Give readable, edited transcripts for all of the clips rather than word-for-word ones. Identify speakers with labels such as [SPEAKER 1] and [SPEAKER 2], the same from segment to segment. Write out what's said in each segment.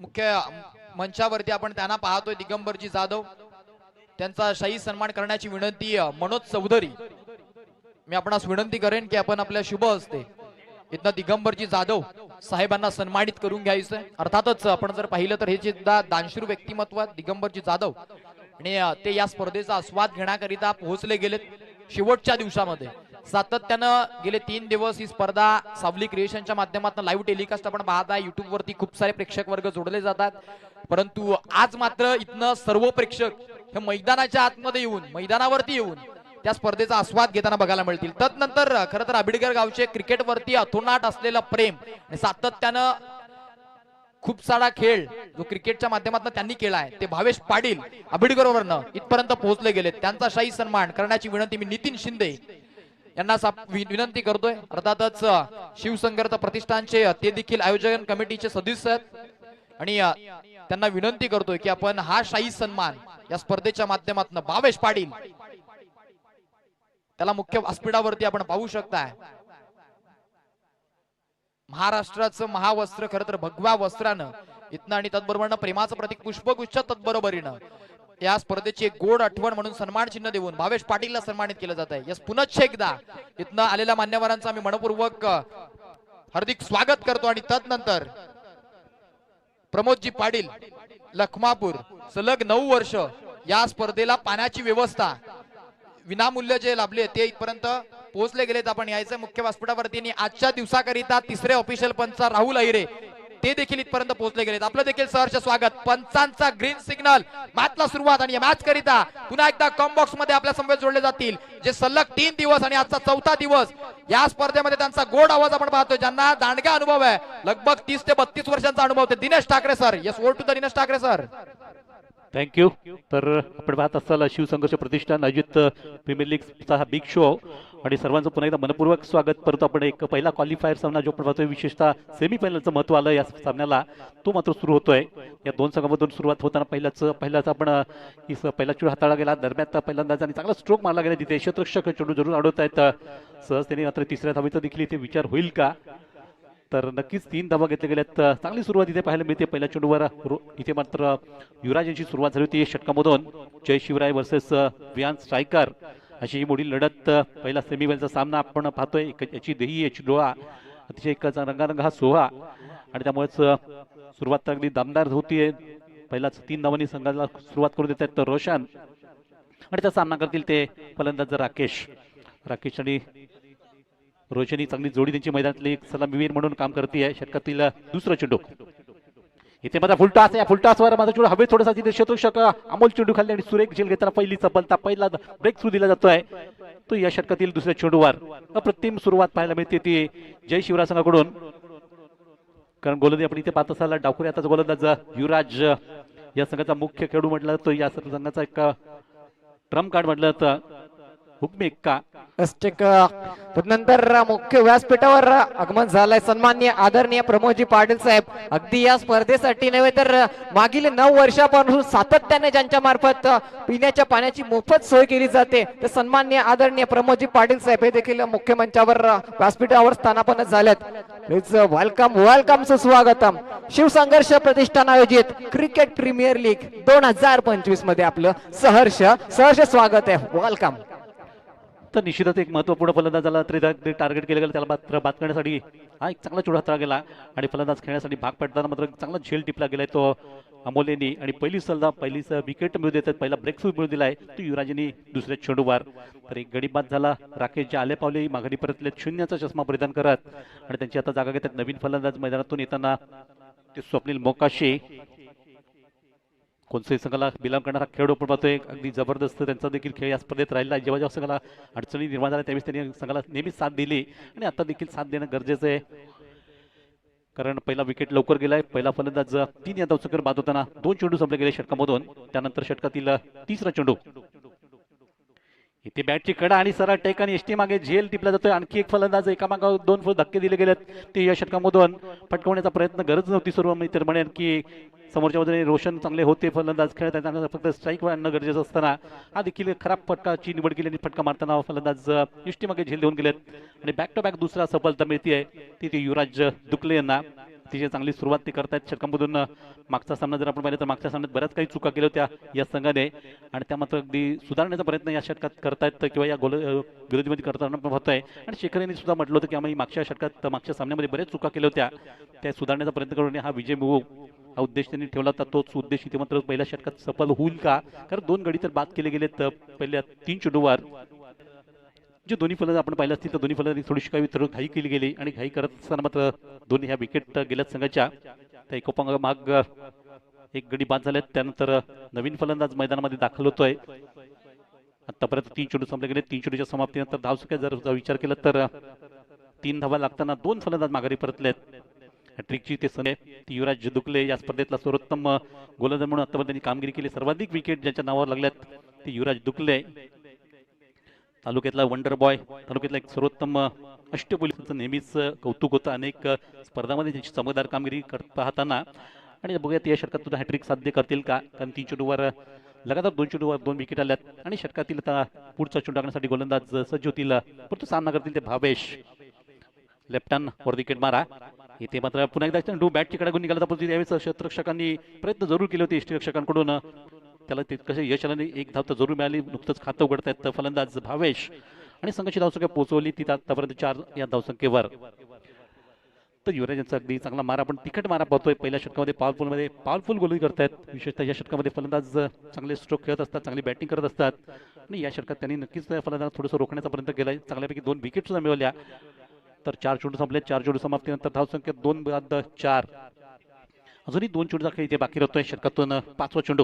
[SPEAKER 1] मुख्य मंचावरती आपण त्यांना पाहतोय, दिगंबरजी जाधव, त्यांचा शाही सन्मान करण्याची विनंती मनोज चौधरी. मी आपणास विनंती करेन की आपण आपल्या शुभ हस्ते इथं दिगंबरजी जाधव साहेबांना सन्मानित करून घ्यायचं. अर्थातच आपण जर पाहिलं तर हे सुद्धा दानशूर व्यक्तिमत्व दिगंबरजी जाधव, आणि ते या स्पर्धेचा आस्वाद घेण्याकरिता पोहोचले गेलेत. शेवटच्या दिवसामध्ये सातत्यानं गेले 3 दिवस ही स्पर्धा सावली क्रिएशनच्या माध्यमातून लाईव्ह टेलिकास्ट आपण पाहताय. युट्यूब वरती खूप सारे प्रेक्षक वर्ग जोडले जातात, परंतु आज मात्र इथनं सर्व प्रेक्षक हे मैदानाच्या आतमध्ये येऊन, मैदानावरती येऊन त्या स्पर्धेचा आस्वाद घेताना बघायला मिळतील. तदनंतर खरं तर आबिडकर गावचे क्रिकेटवरती अतोनाट असलेलं प्रेम आणि सातत्यानं खूप सारा खेळ जो क्रिकेटच्या माध्यमातून त्यांनी केलाय, ते भावेश पाटील आबिडकरवरनं इथपर्यंत पोहोचले गेले. त्यांचा शाही सन्मान करण्याची विनंती मी नितीन शिंदे यांना विनंती करतोय. अर्थातच शिवसंघर्ष प्रतिष्ठानचे ते देखील आयोजन कमिटीचे सदस्य आहेत, आणि त्यांना विनंती करतोय की आपण हा शाही सन्मान या स्पर्धेच्या माध्यमातून भावेश पाटील त्याला मुख्य व्यासपीठावरती आपण पाहू शकताय. महाराष्ट्राचं महावस्त्र खरं तर भगव्या वस्त्रानं इथनं, आणि तत्बरोबरनं प्रेमाचं प्रतीक पुष्पगुच्छ तत्बरोबरीनं या स्पर्धेची एक गोड आठवण म्हणून सन्मान चिन्ह देऊन भावेश पाटीलला सन्मानित केलं जात आहे. यस, पुनश्च एकदा इथनं आलेल्या मान्यवरांचं आम्ही मनपूर्वक हार्दिक स्वागत करतो. आणि तदनंतर प्रमोदजी पाटील लखमापूर सलग 9 वर्ष या स्पर्धेला पाण्याची व्यवस्था विनामूल्य जे लाभले ते इथपर्यंत पोहोचले गेलेत. आपण यायचं मुख्य व्यासपीठावरती, आणि आजच्या दिवसाकरिता तिसरे ऑफिशियल पंच राहुल अहिरे ते देखील इथपर्यंत पोहोचले गेलेत. आपलं देखील सहर्ष स्वागत. पंचांचा ग्रीन सिग्नल, मॅचला सुरुवात, आणि या मॅच करिता पुन्हा एकदा कॉम बॉक्स मध्ये आपल्या समवेत जोडले जातील जे सलग 3 दिवस आणि आजचा 4था दिवस या स्पर्धेमध्ये त्यांचा गोड आवाज आपण पाहतोय, ज्यांना दांडगा अनुभव आहे, लगभग 30 ते 32 वर्षांचा अनुभव. ते Dinesh Thackeray sir. Yes, over to the Dinesh Thackeray sir.
[SPEAKER 2] Thank you. तर आपण पाहत असाल शिवसंघर्ष प्रतिष्ठान आयोजित प्रीमियर लीगचा हा बिग शो, आणि सर्वांचं पुन्हा एकदा मनपूर्वक स्वागत. परंतु आपण एक पहिला क्वालिफायर सामना जो आपण पाहतोय, विशेषतः सेमीफायनलचं महत्व आलं या सामन्याला, तो मात्र सुरू होतोय. या दोन संघामधून सुरुवात होताना पहिलाच आपण पहिला चेंडू हाताळला गेला. दरम्यान पहिल्यांदाच आणि चांगला स्ट्रोक मारला गेला तिथे. क्षेत्ररक्षक चेंडू जरूर अडवत आहेत सहजतेने. मात्र तिसऱ्या धावेचा देखील इथे विचार होईल का, तर नक्कीच 3 धावा घेतल्या गेल्यात. चांगली सुरुवात इथे पाहायला मिळते. पहिल्या चेंडूवर इथे मात्र युवराज यांची सुरुवात झाली होती षटकामधून. जय शिवराय वर्सेस वियान स्ट्रायकर अशी ही मोठी लढत, पहिला सेमीफायनलचा सामना आपण पाहतोय. याची देही, याची डोळा, अतिशय एक रंगारंग हा सोहळा, आणि त्यामुळेच सुरुवात अगदी दमदार होतीये. पहिलाच 3 धावांनी संघाला सुरुवात करून देत आहेत रोशन, आणि त्याचा सामना करतील ते फलंदाज राकेश आणि रोशनी. चांगली जोडी त्यांची मैदानातली सलामीवीर म्हणून काम करते. षटकातील दुसरा चेंडू इथे माझा फुलटॉस आहे. या फुलटॉसवर माझा चेंडू हवे थोडासा तिथे क्षेत्ररक्षक अमोल चेंडू खाल्ले, आणि सुरेख झेल घेताना पहिली सफलता, पहिला ब्रेक थ्रू दिला जातोय तो या षटकातील दुसऱ्या चेंडूवर. अप्रतिम सुरुवात पाहायला मिळते ती जय शिवराज संघाकडून, कारण गोलंदाज आपण इथे पाहत असाल डावखुरी आताचा गोलंदाज युवराज या संघाचा मुख्य खेळाडू म्हटलं तर या संघाचा एक ट्रम्प कार्ड म्हटलं तर हुकमी एक्का.
[SPEAKER 3] नंतर मुख्य व्यासपीठावर आगमन झालंय सन्माननीय आदरणीय प्रमोदजी पाटील साहेब. अगदी या स्पर्धेसाठी नव्हे तर मागील 9 वर्षापासून सातत्याने ज्यांच्या मार्फत पिण्याच्या पाण्याची मोफत सोय केली जाते, तर सन्माननीय आदरणीय प्रमोदजी पाटील साहेब हे देखील मुख्य मंचावर व्यासपीठावर स्थानापन्न झालेत. वेलकम सुस्वागतम. शिवसंघर्ष प्रतिष्ठान आयोजित क्रिकेट प्रीमियर लीग 2025 मध्ये आपलं सहर्ष स्वागत आहे. वेलकम.
[SPEAKER 2] तर निश्चितच एक महत्वपूर्ण फलंदाजाला टार्गेट केलं गेलं, त्याला मात्र बाद करण्यासाठी हा एक चांगला चेंडू हाताळला गेला, आणि फलंदाज खेळण्यासाठी भाग पडताना मात्र चांगला झेल टिपला गेलाय तो अमोलेनी, आणि पहिलीच विकेट मिळू देतात, पहिला ब्रेक थ्रू मिळू दिलाय तो युवराजनी दुसऱ्या चेंडूवर. तर एक गडी बाद झाला. राकेश जे आले पावले माघारी परतले 0चा चष्मा परिधान करत, आणि त्यांची आता जागा घेतात नवीन फलंदाज मैदानातून येताना ते स्वप्नील मोकाशी. कोणत्याही संघाला बिलॉंग करणारा खेळाडू आपण पाहतोय, अगदी जबरदस्त त्यांचा देखील खेळ या स्पर्धेत राहिला. जेव्हा संघाला अडचणी निर्माण झाल्या त्यावेळेस त्यांनी संघाला नेहमीच साथ दिली, आणि आता देखील साथ देणं गरजेचं आहे, कारण पहिला विकेट लवकर गेलाय. पहिला फलंदाज 3 या धावसंख्येवर बाद होताना 2 चेंडू संपले गेले षटकामधून. त्यानंतर षटकातील तिसरा चेंडू इथे बॅटची कडा आणि सरळ टेक, आणि एसटी मागे झेल टिपला जातोय. आणखी एक फलंदाज एकामागे 2 धक्के दिले गेलेत, ते या षटकामधून पटकवण्याचा प्रयत्न गरज नव्हती सर्व मित्र म्हणेन की समोरच्या बाजूने रोशन चांगले होते फलंदाज खेळत आहेत, त्यांना फक्त स्ट्राईक आणणं गरजेचं असताना हा देखील खराब फटकाची निवड केली, आणि फटका मारताना फलंदाज एसटी मागे झेल देऊन गेलेत, आणि बॅक टू बॅक दुसरा सफलता मिळते ती युवराज दुकले यांना. अतिशय चांगली सुरुवात ते करतायत षटकांमधून. मागचा सामना जर आपण पाहिलं तर मागच्या सामन्यात बऱ्याच काही चुका केल्या होत्या या संघाने आणि त्या मात्र अगदी सुधारण्याचा प्रयत्न या षटकात करतायत किंवा या विरोधीमध्ये करताना पण होत आहे. आणि शेखर यांनी सुद्धा म्हटलं होतं की आम्ही मागच्या षटकात मागच्या सामन्यामध्ये बऱ्याच चुका केल्या होत्या, त्या सुधारण्याचा प्रयत्न करून हा विजय मिळवू हा उद्देश त्यांनी ठेवला होता. तोच उद्देश इथे मात्र पहिल्या षटकात सफल होईल का, कारण 2 गडी तर बाद केले गेलेत पहिल्या 3 चेंडूवर. जे दोन्ही फलंदाज आपण पाहिलं असतील तर दोन्ही फलंदाजी थोडीशी काही घाई केली गेली आणि घाई करत असताना मात्र दोन्ही ह्या विकेट गेल्यात संघाच्या. त्या एकोपामाग एक गडी बाद झाल्यात. त्यानंतर नवीन फलंदाज मैदानामध्ये दाखल होतोय. आतापर्यंत 3 चेंडू संपले गेले. 3 चेंडूच्या समाप्तीनंतर धावसंख्या जर विचार केला तर 3 धावा लागताना 2 फलंदाज माघारी परतलेत. हॅट्रिकची ते सने ती युवराज दुकले या स्पर्धेतला सर्वोत्तम गोलंदाज म्हणून आतापर्यंत त्यांनी कामगिरी केली. सर्वाधिक विकेट ज्यांच्या नावावर लागल्यात ते युवराज दुकले. तालुक्यातला वंडर बॉय, तालुक्यातला एक सर्वोत्तम अष्टपैलूचं नेहमीच कौतुक होतं अनेक स्पर्धांमध्ये त्यांची चमकदार कामगिरी पाहताना. आणि बघूयात या षटकात सुद्धा हॅट्रिक साध्य करतील का, कारण 3 चेंडूवर लगातार 2 चेंडूवर 2 विकेट आल्यात आणि षटकातील आता पुढचा चेंडू टाकण्यासाठी गोलंदाज सज्ज होतील. परंतु सामना करतील ते भावेश. लेफ्ट हँड वर विकेट मारा. इथे मात्र पुन्हा एकदा चेंडू बॅटची कडे निघाला तर परंतु यावेळेस क्षेत्ररक्षकांनी प्रयत्न जरूर केले होते यष्टीरक्षकांकडून, त्याला तितकं यश आलं नाही. एक धाव तर जरूर मिळाली. नुकतंच खातं उघडतायत फलंदाज भावेश आणि संघाची धावसंख्या पोहोचवली ती आतापर्यंत 4 या धावसंख्येवर. तर युवराज यांचा अगदी चांगला मारा, आपण तिखट मारा पाहतोय पहिल्या षटकामध्ये. पॉवरफुल गोलही करतायत. विशेषतः या षटकामध्ये फलंदाज चांगले स्ट्रोक खेळत असतात, चांगली बॅटिंग करत असतात आणि या षटकात त्यांनी नक्कीच फलंदाज थोडंसं रोखण्याचा प्रयत्न केलाय. चांगल्यापैकी 2 विकेट सुद्धा मिळवल्या. तर 4 चेंडू संपले. 4 चेंडू समाप्तीनंतर धावसंख्या 2 बाद 4. अजूनही 2 चेंडूचा खेळ इथे बाकी राहतोय. षटकातून 5वा चेंडू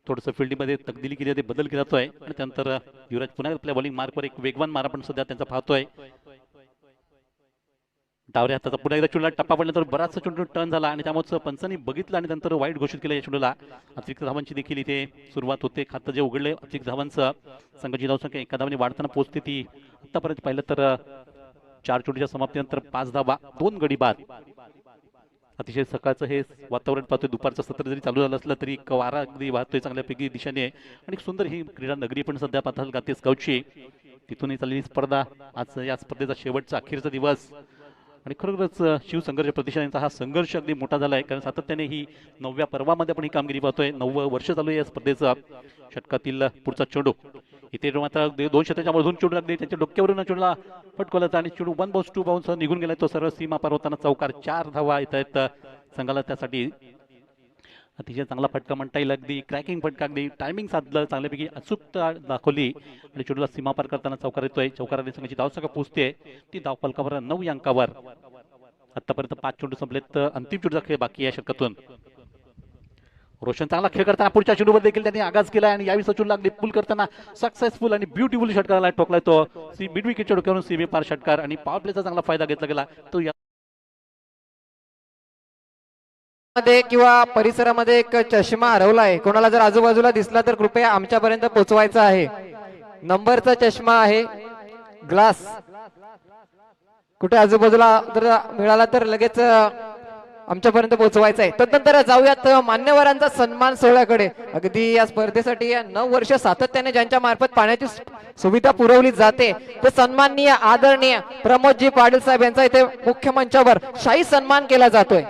[SPEAKER 2] थोडंसं फिल्डिंगमध्ये तब्दिली केली जाते, बदल केला जातोय आणि त्यानंतर युवराज पुन्हा आपल्या बॉलिंग मार्कवर एक वेगवान मारा पण सध्या त्यांचा पाहतोय. डावऱ्या हाताचा पुन्हा एकदा चेंडूला टप्पा पडला तर बराचसा चेंडू टर्न झाला आणि त्यामुळे पंचांनी बघितलं आणि नंतर वाईट घोषित केलं या चेंडूला. अतिरिक्त धावांची देखील इथे सुरुवात होते. खातं जे उघडले अतिरिक्त धावांचं, संघाची धावसंख्या एका धावाने वाढताना पोहोचते. ती आतापर्यंत पाहिलं तर 4 चेंडूच्या समाप्तीनंतर 5 धावा 2 गडी बाद. अतिशय सकाळचं हे वातावरण पाहतोय. दुपारचं सत्र जरी चालू झालं असलं तरी एक वारा अगदी वाहतोय चांगल्यापैकी दिशेने आणि सुंदर ही क्रीडा नगरी पण सध्या पाहताल गाते स्काउटची. तिथूनही चाललेली स्पर्धा, आज या स्पर्धेचा शेवटचा अखेरचा दिवस आणि खरोखरच शिवसंघर्ष प्रतिष्ठानचा हा संघर्ष अगदी मोठा झाला आहे, कारण सातत्याने ही 9व्या पर्वामध्ये आपण ही कामगिरी पाहतोय. 9वं वर्ष चालू आहे या स्पर्धेचं. षटकातील पुढचा चेंडू इथे मात्र 2 षटकाच्या मधून चेंडू लागले. त्यांच्या डोक्यावरून चेंडूला फटकवला आणि चेंडू 1 बाउन्स 2 बाउन्स निघून गेला. तो सर्व सीमा पार होताना चौकार. 4 धावा येत आहेत संघाला. त्यासाठी अतिशय चांगला फटका म्हणता येईल. अगदी क्रॅकिंग फटका, अगदी टायमिंग साधलं, चांगल्यापैकी अचूकता दाखवली आणि चेंडूला सीमा पार करताना चौकार येतोय. चौकाराने संघाची धावसंख्या पोहोचते ती धाव फलकावर 9 या अंकावर. आतापर्यंत 5 चेंडू संपलेत. अंतिम चेंडूचा खेळ बाकी या षटकातून. रोशन चांगला खेळ करताना पुढच्या चेंडूवर देखील त्यांनी आगाज केला आणि यावेळी सचिन लागली पुल करताना सक्सेसफुल आणि ब्युटिफुल षटकाराला ठोकलाय तो. मिड विकेटच्या डोक्यावरून सीमे पार षटकार आणि पॉवर प्लेचा चांगला फायदा घेतला गेला तो
[SPEAKER 3] मध्ये किंवा परिसरामध्ये एक चष्मा हरवलाय. कोणाला जर आजूबाजूला दिसला तर कृपया आमच्यापर्यंत पोहोचवायचा आहे. नंबरचा चष्मा आहे, ग्लास कुठे आजूबाजूला जर मिळाला तर लगेच आमच्यापर्यंत पोहोचवायचा आहे. तदनंतर जाऊयात मान्यवरांचा सन्मान सोहळ्याकडे. अगदी या स्पर्धेसाठी 9 वर्ष सातत्याने ज्यांच्या मार्फत पाण्याची सुविधा पुरवली जाते ते सन्माननीय आदरणीय प्रमोदजी पाटील साहेब यांचा इथे मुख्य मंचावर शाही सन्मान केला जातोय.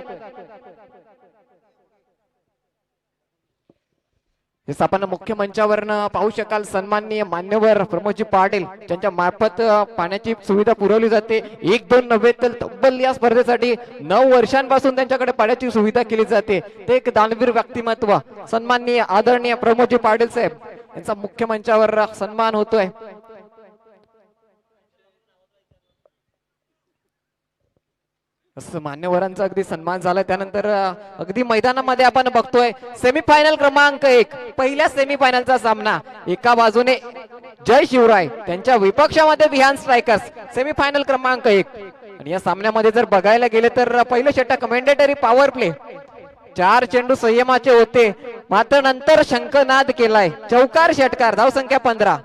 [SPEAKER 3] जसं आपण मुख्य मंचावरनं पाहू शकाल सन्माननीय मान्यवर प्रमोदजी पाटील ज्यांच्या मार्फत पाण्याची सुविधा पुरवली जाते. 1-2 नव्हे तर तब्बल या स्पर्धेसाठी 9 वर्षांपासून त्यांच्याकडे पाण्याची सुविधा केली जाते. ते एक दानवीर व्यक्तिमत्व सन्माननीय आदरणीय प्रमोदजी पाटील साहेब यांचा मुख्य मंचावर सन्मान होतोय. असं मान्यवरांचा अगदी सन्मान झाला. त्यानंतर अगदी मैदानामध्ये आपण बघतोय सेमीफायनल क्रमांक 1 पहिल्या सेमीफायनलचा सामना. एका बाजूने जय शिवराय त्यांच्या विपक्षामध्ये विहान स्ट्रायकर्स. सेमीफायनल क्रमांक 1 आणि या सामन्यामध्ये जर बघायला गेले तर पहिलं षटक मॅन्डेटरी पॉवर प्ले. 4 चेंडू संयमाचे होते मात्र नंतर शंखनाद केलाय. चौकार षटकार. धावसंख्या 15.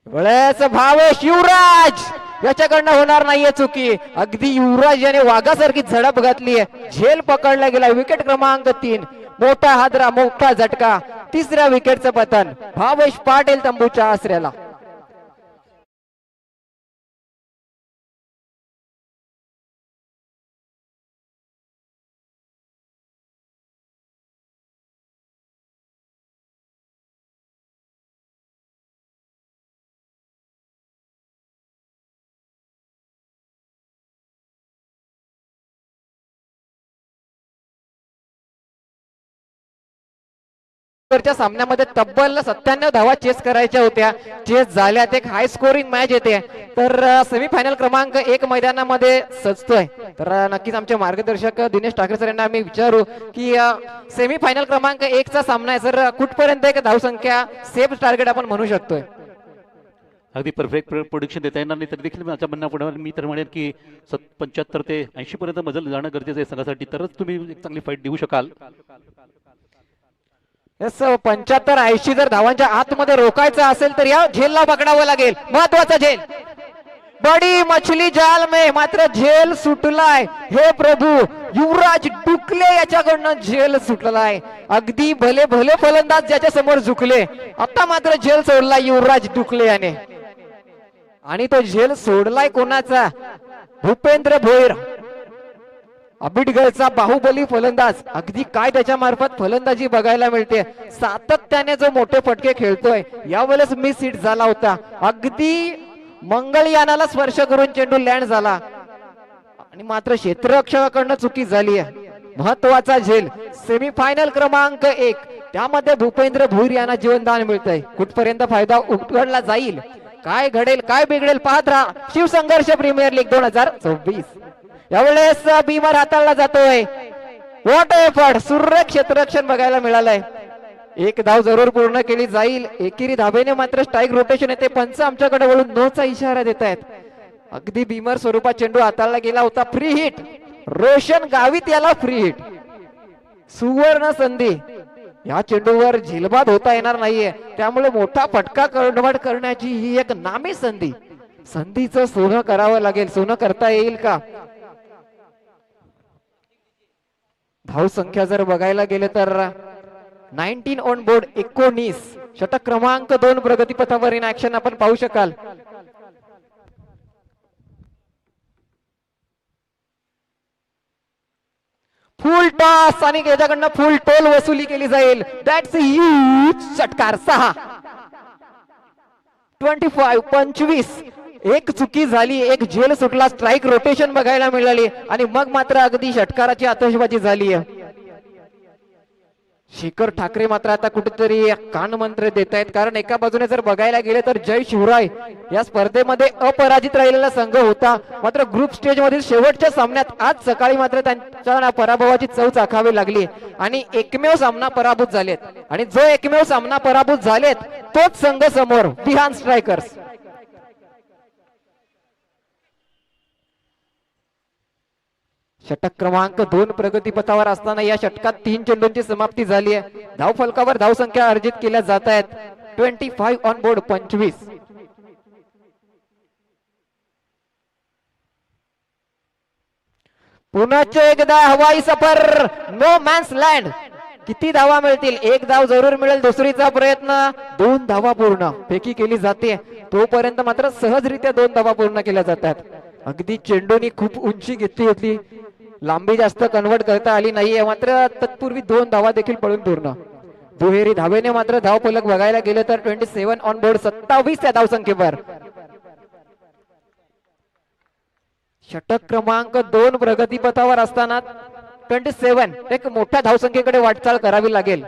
[SPEAKER 3] वेळेस भावेश युवराज याच्याकडनं होणार नाहीये चुकी. अगदी युवराज याने वाघासारखी झडप घातली आहे. झेल पकडला गेला. विकेट क्रमांक 3. मोठा हादरा, मोठा झटका. 3ऱ्या विकेटचं पतन भावेश पाटील तंबूच्या आसऱ्याला. च्या सामन्यामध्ये तब्बल 97 धावा चेस करायच्या होत्या, चेस झाल्यात. एक हाय स्कोरिंग मॅच येते. तर सेमीफायनल क्रमांक 1 मैदानामध्ये सजतोय. तर नक्कीच आमचे मार्गदर्शक दिनेश ठाकरे सर यांना आम्ही विचारू की सेमीफायनल क्रमांक 1 चा सामना आहे सर, कुठपर्यंत एक धावसंख्या सेफ टार्गेट आपण म्हणू शकतोय?
[SPEAKER 2] अगदी परफेक्ट प्रोडिक्शन देता येणार नाही, तर देखील माझ्या म्हणण्याप्रमाणे मी तर म्हणेन की 75 ते 80 पर्यंत मजल जाणं गरजेचं आहे संघासाठी, तरच तुम्ही एक चांगली फाईट देऊ शकाल.
[SPEAKER 3] 75-80 जर धावांच्या आतमध्ये रोखायचं असेल तर या झेलला पकडावं लागेल. महत्वाचा झेल, बडी मछली जाल में, मात्र झेल सुटलाय. हे प्रभू, युवराज डुकले याच्याकडनं झेल सुटलाय. अगदी भले भले फलंदाज ज्याच्या समोर झुकले, आता मात्र झेल सोडलाय युवराज डुकले याने. आणि तो झेल सोडलाय कोणाचा? भूपेंद्र भोईर, अबिडगडचा बाहुबली फलंदाज. अगदी काय त्याच्या मार्फत फलंदाजी बघायला मिळते. सातत्याने जो मोठे फटके खेळतोय, यावेळेस मिस हिट झाला होता. अगदी मंगळयानाला स्पर्श करून चेंडू लँड झाला आणि मात्र क्षेत्ररक्षकाकडनं चुकी झाली आहे. महत्वाचा झेल, सेमीफायनल क्रमांक 1, त्यामध्ये भूपेंद्र भोईर यांना जीवनदान मिळतंय. कुठपर्यंत फायदा उघडला जाईल, काय घडेल, काय बिघडेल, पाहत राहा. शिवसंघर्ष प्रीमियर लीग 2024. यावेळेस बीमर हाताळला जातोय. व्हॉट एफर्ट, सुरेख क्षेत्ररक्षण बघायला मिळालंय. एक धाव जरूर पूर्ण केली जाईल. एकेरी धाबेने मात्र स्ट्राईक रोटेशन येते. पंच आमच्याकडे वळून नोचा इशारा देत आहेत. अगदी बीमर स्वरूपात चेंडू हाताळला गेला होता. फ्री हिट, रोशन गावित याला फ्री हिट. सुवर्ण संधी, या चेंडूवर झेलबाद होता येणार नाहीये, त्यामुळे मोठा फटका कन्वर्ट करण्याची ही एक नामी संधी. संधीचं सोनं करावं लागेल. सोनं करता येईल का? धाव संख्या जर बघायला गेले तर 19 ऑन बोर्ड 19. षटक क्रमांक 2 प्रगतीपथावर इन ऍक्शन आपण पाहू शकाल. फुल टॉस आणि याच्याकडनं फुल टोल वसुली केली जाईल. दॅट्स अ ह्यूज षटकार. 6 25. एक चुकी झाली, एक झेल सुटला, स्ट्राईक रोटेशन बघायला मिळाली आणि मग मात्र अगदी षटकाराची आतषबाजी झाली. शेखर ठाकरे मात्र आता कुठेतरी कान मंत्र देत आहेत, कारण एका बाजूने जर बघायला गेले तर जय शिवराय या स्पर्धेमध्ये अपराजित राहिलेला संघ होता. मात्र ग्रुप स्टेज मधील शेवटच्या सामन्यात आज सकाळी मात्र त्यांच्या पराभवाची चव चाखावी लागली आणि एकमेव सामना पराभूत झालेत. आणि जो एकमेव सामना पराभूत झालेत तोच संघ समोर विहान स्ट्रायकर्स. षटक क्रमांक 2 प्रगतीपथावर असताना या षटकात 3 चेंडूंची समाप्ती झाली आहे. धाव फलकावर धाव संख्या अर्जित केल्या जात आहेत. 25 ऑन बोर्ड 25. पुन्हा एकदा हवाई सफर, नो मॅन्स लँड. किती धावा मिळतील? एक धाव जरूर मिळेल. दुसरीचा प्रयत्न, 2 धावा पूर्ण फेकी केली जाते. तोपर्यंत मात्र सहजरित्या 2 धावा पूर्ण केल्या जातात. अगदी चेंडूनी खूप उंची घेतली होती, लांबी जास्त कन्वर्ट करता आली नाहीये, मात्र तत्पूर्वी 2 धावा देखील पळून पूर्ण. दुहेरी धावेने मात्र धाव फलक बघायला गेले तर 27 ऑन बोर्ड 27 या धावसंख्येवर. षटक क्रमांक 2 प्रगतीपथावर असताना 27 एक मोठ्या धावसंख्येकडे वाटचाल करावी लागेल.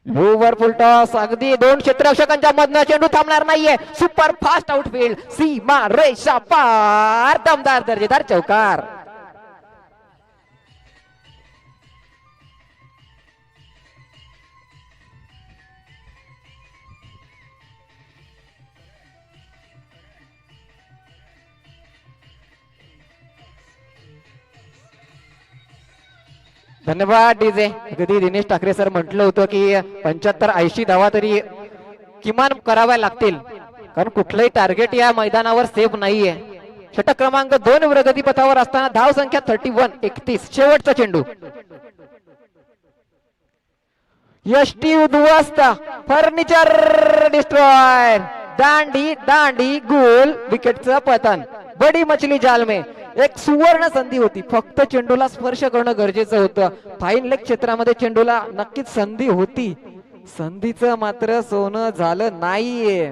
[SPEAKER 3] ओव्हर फुल टॉस, अगदी 2 क्षेत्ररक्षकांच्या मधनं चेंडू थांबणार नाहीये. सुपर फास्ट आउटफील्ड, सीमा रेषा पार, दमदार दर्जेदार चौकार. धन्यवाद डीजे. अगदी दिनेश ठाकरे सर म्हटलं होतं की 75-80 धावा तरी किमान कराव्या लागतील, कारण कुठलंही टार्गेट या मैदानावर सेफ नाहीये. षटक क्रमांक 2 प्रगतीपथावर असताना धाव संख्या 31. शेवटचा चेंडू. यष्टी उद्ध्वस्त, फर्निचर डिस्ट्रॉय, दांडी दांडी गोल, विकेटचं पतन. बडी मछली जाल में एक सुवर्ण संधी होती, फक्त चेंडूला स्पर्श करणं गरजेचं होतं. फाईन लेग क्षेत्रामध्ये चेंडूला नक्कीच संधी होती, संधीचं मात्र सोनं झालं नाहीये.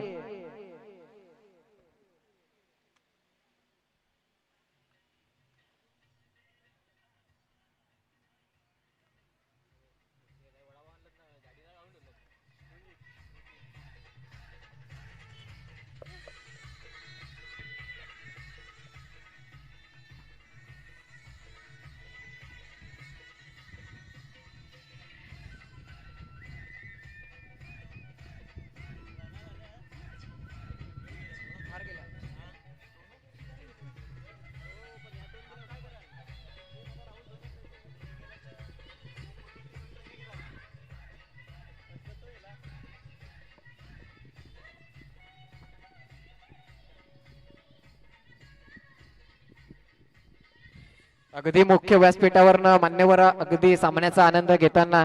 [SPEAKER 3] अगदी मुख्य व्यासपीठावरनं मान्यवर अगदी सामन्याचा आनंद घेताना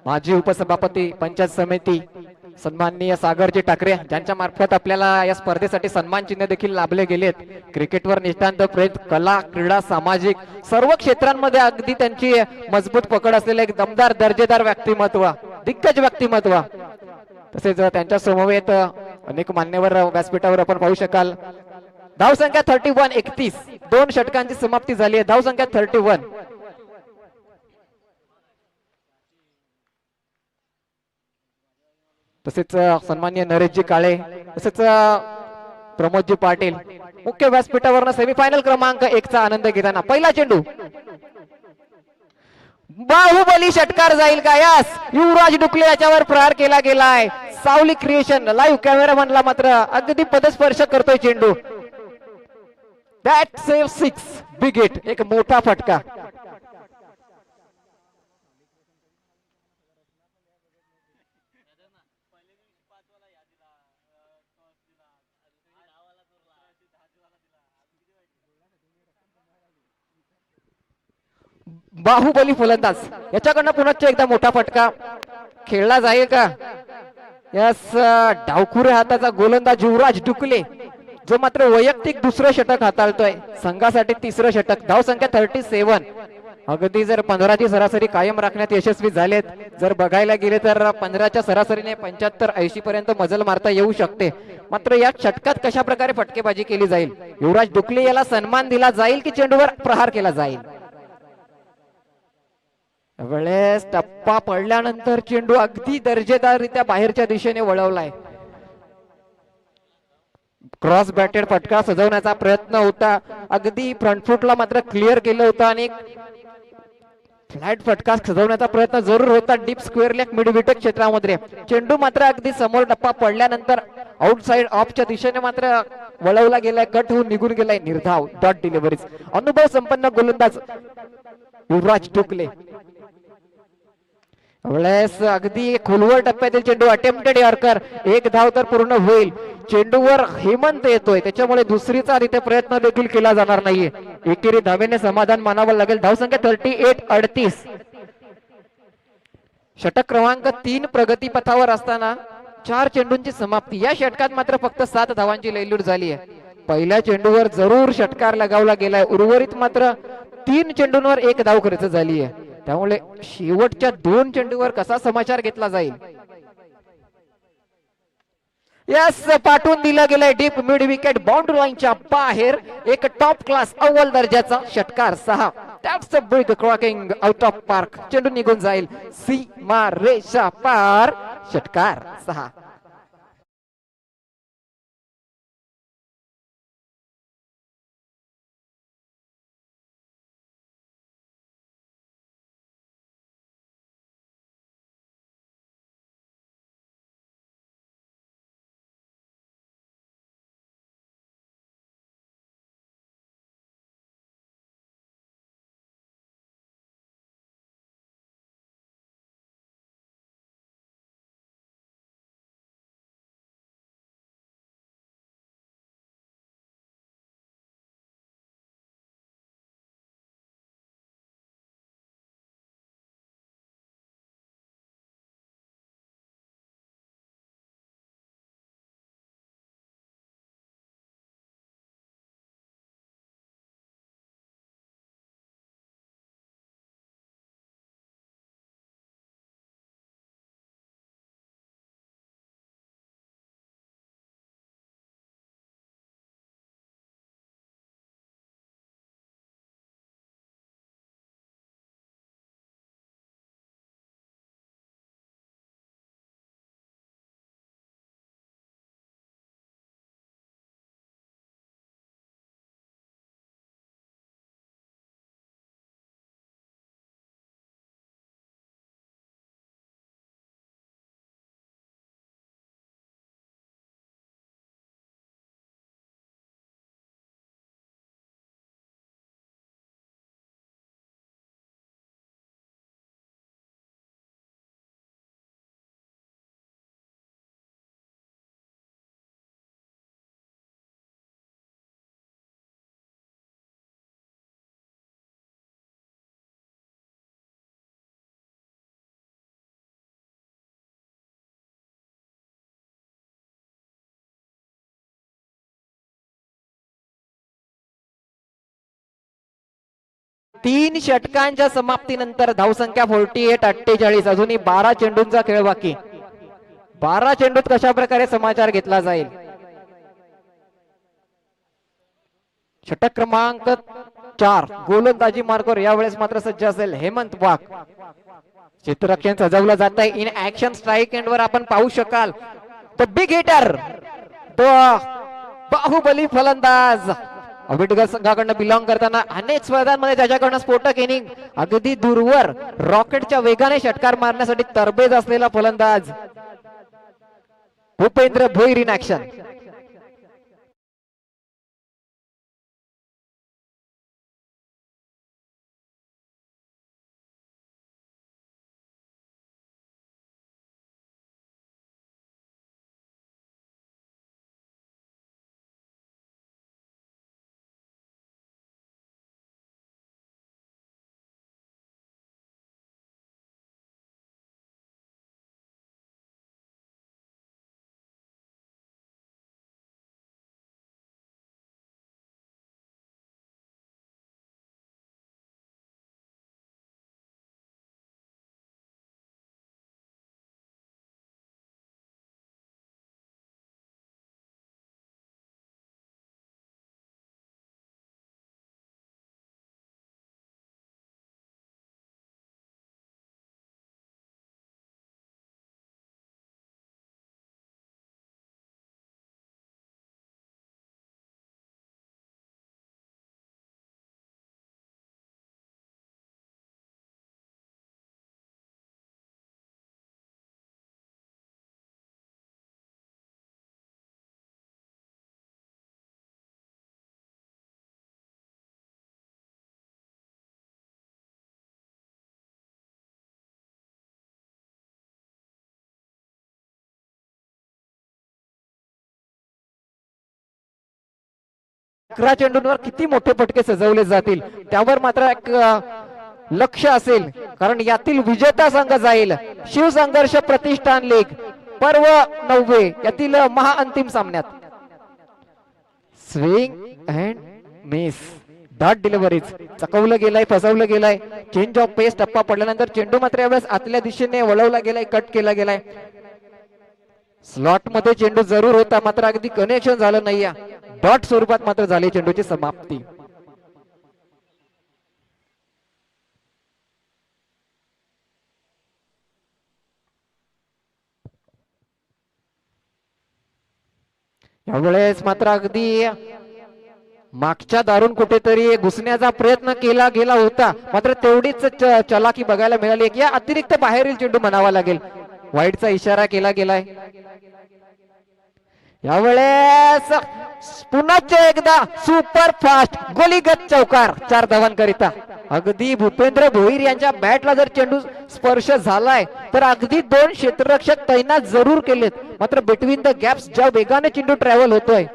[SPEAKER 3] माजी उपसभापती पंचायत समिती सन्माननीय सागरजी ठाकरे ज्यांच्या मार्फत आपल्याला या स्पर्धेसाठी सन्मान चिन्ह देखील लाभले गेलेत. क्रिकेटवर निष्ठांत प्रेम, कला, क्रीडा, सामाजिक सर्व क्षेत्रांमध्ये अगदी त्यांची मजबूत पकड असलेले एक दमदार दर्जेदार व्यक्तिमत्व, दिग्गज व्यक्तिमत्व. तसेच त्यांच्या समवेत अनेक मान्यवर व्यासपीठावर आपण पाहू शकाल. धावसंख्या 31-31, 2 षटकांची समाप्ती झाली आहे. धावसंख्या 31. तसेच सन्माननीय नरेशजी काळे, तसेच प्रमोदजी पाटील मुख्य व्यासपीठावरनं सेमीफायनल क्रमांक 1 चा आनंद घेताना पहिला चेंडू बाहुबली षटकार जाईल का? यस, युवराज डुकले याच्यावर प्रहार केला गेलाय. सावली क्रिएशन लाईव्ह कॅमेरामॅनला मात्र अगदी पदस्पर्श करतोय चेंडू. दॅट सेव्ह 6, बिग हिट, एक मोठा फटका. बाहुबली फलंदाज याच्याकडनं पुन्हा एकदा मोठा फटका खेळला जाईल का? यस, डावखुरे हाताचा गोलंदाज युवराज डुकले जो मात्र वैयक्तिक दुसरं षटक हाताळतोय, संघासाठी तिसरं षटक. धावसंख्या 37. अगदी जर 15ची सरासरी कायम राखण्यात यशस्वी झालेत. जर बघायला गेले तर 15च्या सरासरीने 75-80 पर्यंत मजल मारता येऊ शकते. मात्र या षटकात कशा प्रकारे फटकेबाजी केली जाईल? युवराज डुकले याला सन्मान दिला जाईल की चेंडूवर प्रहार केला जाईल? वेळेस टप्पा पडल्यानंतर चेंडू अगदी दर्जेदाररित्या बाहेरच्या दिशेने वळवलाय. क्रॉस बॅटेड फटका सजवण्याचा प्रयत्न होता, अगदी फ्रंट फुटला मात्र क्लिअर केलं होतं आणि फ्लॅट फटका सजवण्याचा प्रयत्न जरूर होता deep square leg mid wicket क्षेत्रामध्ये. चेंडू मात्र अगदी समोर टप्पा पडल्यानंतर आउटसाइड ऑफच्या दिशेने मात्र वळवला गेलाय, कट होऊन निघून गेलाय. निर्धाव डॉट डिलिव्हरीज. अनुभव संपन्न गोलंदाज युवराज डुकले. वेळेस अगदी खोलवर टप्प्यातील चेंडू अटेम्प्टेड यॉर्कर, एक धाव तर पूर्ण होईल. चेंडूवर हेमंत येतोय त्याच्यामुळे दुसरीचा तिथे प्रयत्न देखील केला जाणार नाहीये. एकेरी धावेने समाधान मानावं लागेल. धावसंख्या 38-38. षटक क्रमांक 3 प्रगतीपथावर असताना 4 चेंडूंची समाप्ती. या षटकात मात्र फक्त 7 धावांची लयलूट झाली आहे. पहिल्या चेंडूवर जरूर षटकार लगावला गेलाय, उर्वरित मात्र 3 चेंडूंवर 1 धाव खर्च झाली आहे. त्यामुळे शेवटच्या 2 चेंडूवर कसा समाचार घेतला जाईल? यस, पाठवून दिला गेलाय डीप मिड विकेट बाउंड्री लाईनच्या बाहेर. एक टॉप क्लास अव्वल दर्जाचा षटकार 6. That's a big cracking out of park. चेंडू निघून जाईल सीमा रेषा पार. षटकार 6. 3 षटकांच्या समाप्तीनंतर धावसंख्या 48-48. अजूनही 12 चेंडूंचा खेळ बाकी. 12 चेंडूत कशा प्रकारे समाचार घेतला जाईल. षटक क्रमांक 4 गोलंदाजी मार्गावर यावेळेस मात्र सज्ज असेल हेमंत वाघ. क्षेत्ररक्षण सजवलं जात आहे. इन ऍक्शन स्ट्राईक एंड वर आपण पाहू शकाल तो बिग हिटर, तो बाहुबली फलंदाज अबिटगर संघाकडनं बिलॉंग करताना अनेक स्पर्धांमध्ये त्याच्याकडनं स्फोटक इनिंग, अगदी दूरवर रॉकेटच्या वेगाने षटकार मारण्यासाठी तरबेज असलेला फलंदाज भूपेंद्र भोईर इन ऍक्शन. अकरा चेंडूंवर किती मोठे फटके सजवले जातील त्यावर मात्र एक लक्ष असेल, कारण यातील विजेता संघ जाईल शिवसंघर्ष प्रतिष्ठान लीग पर्व 9 यातील महाअंतिम सामन्यात. Swing and miss, dot deliveries चकवलं गेलाय, फसवलं गेलाय. चेंज ऑफ पेस टप्पा पडल्यानंतर चेंडू मात्र यावेळेस आतल्या दिशेने वळवला गेलाय, कट केला गेलाय. स्लॉट मध्ये चेंडू जरूर होता मात्र अगदी कनेक्शन झालं नाही. डॉट स्वरूपात मात्र झाली चेंडूची समाप्ती. यावेळेस मात्र अगदी मागच्या दारून कुठेतरी घुसण्याचा प्रयत्न केला गेला होता, मात्र तेवढीच चलाकी बघायला मिळाली. या अतिरिक्त बाहेरील चेंडू म्हणावा लागेल, वाईटचा इशारा केला गेलाय. यावेळेस पुन्हा एकदा सुपर फास्ट गोलीगत चौकार 4 धावांकरिता. अगदी भूपेंद्र भोईर यांच्या बॅटला जर चेंडू स्पर्श झालाय तर अगदी 2 क्षेत्ररक्षक तैनात जरूर केलेत, मात्र बिटवीन द गॅप्स ज्या वेगाने चेंडू ट्रॅव्हल होतोय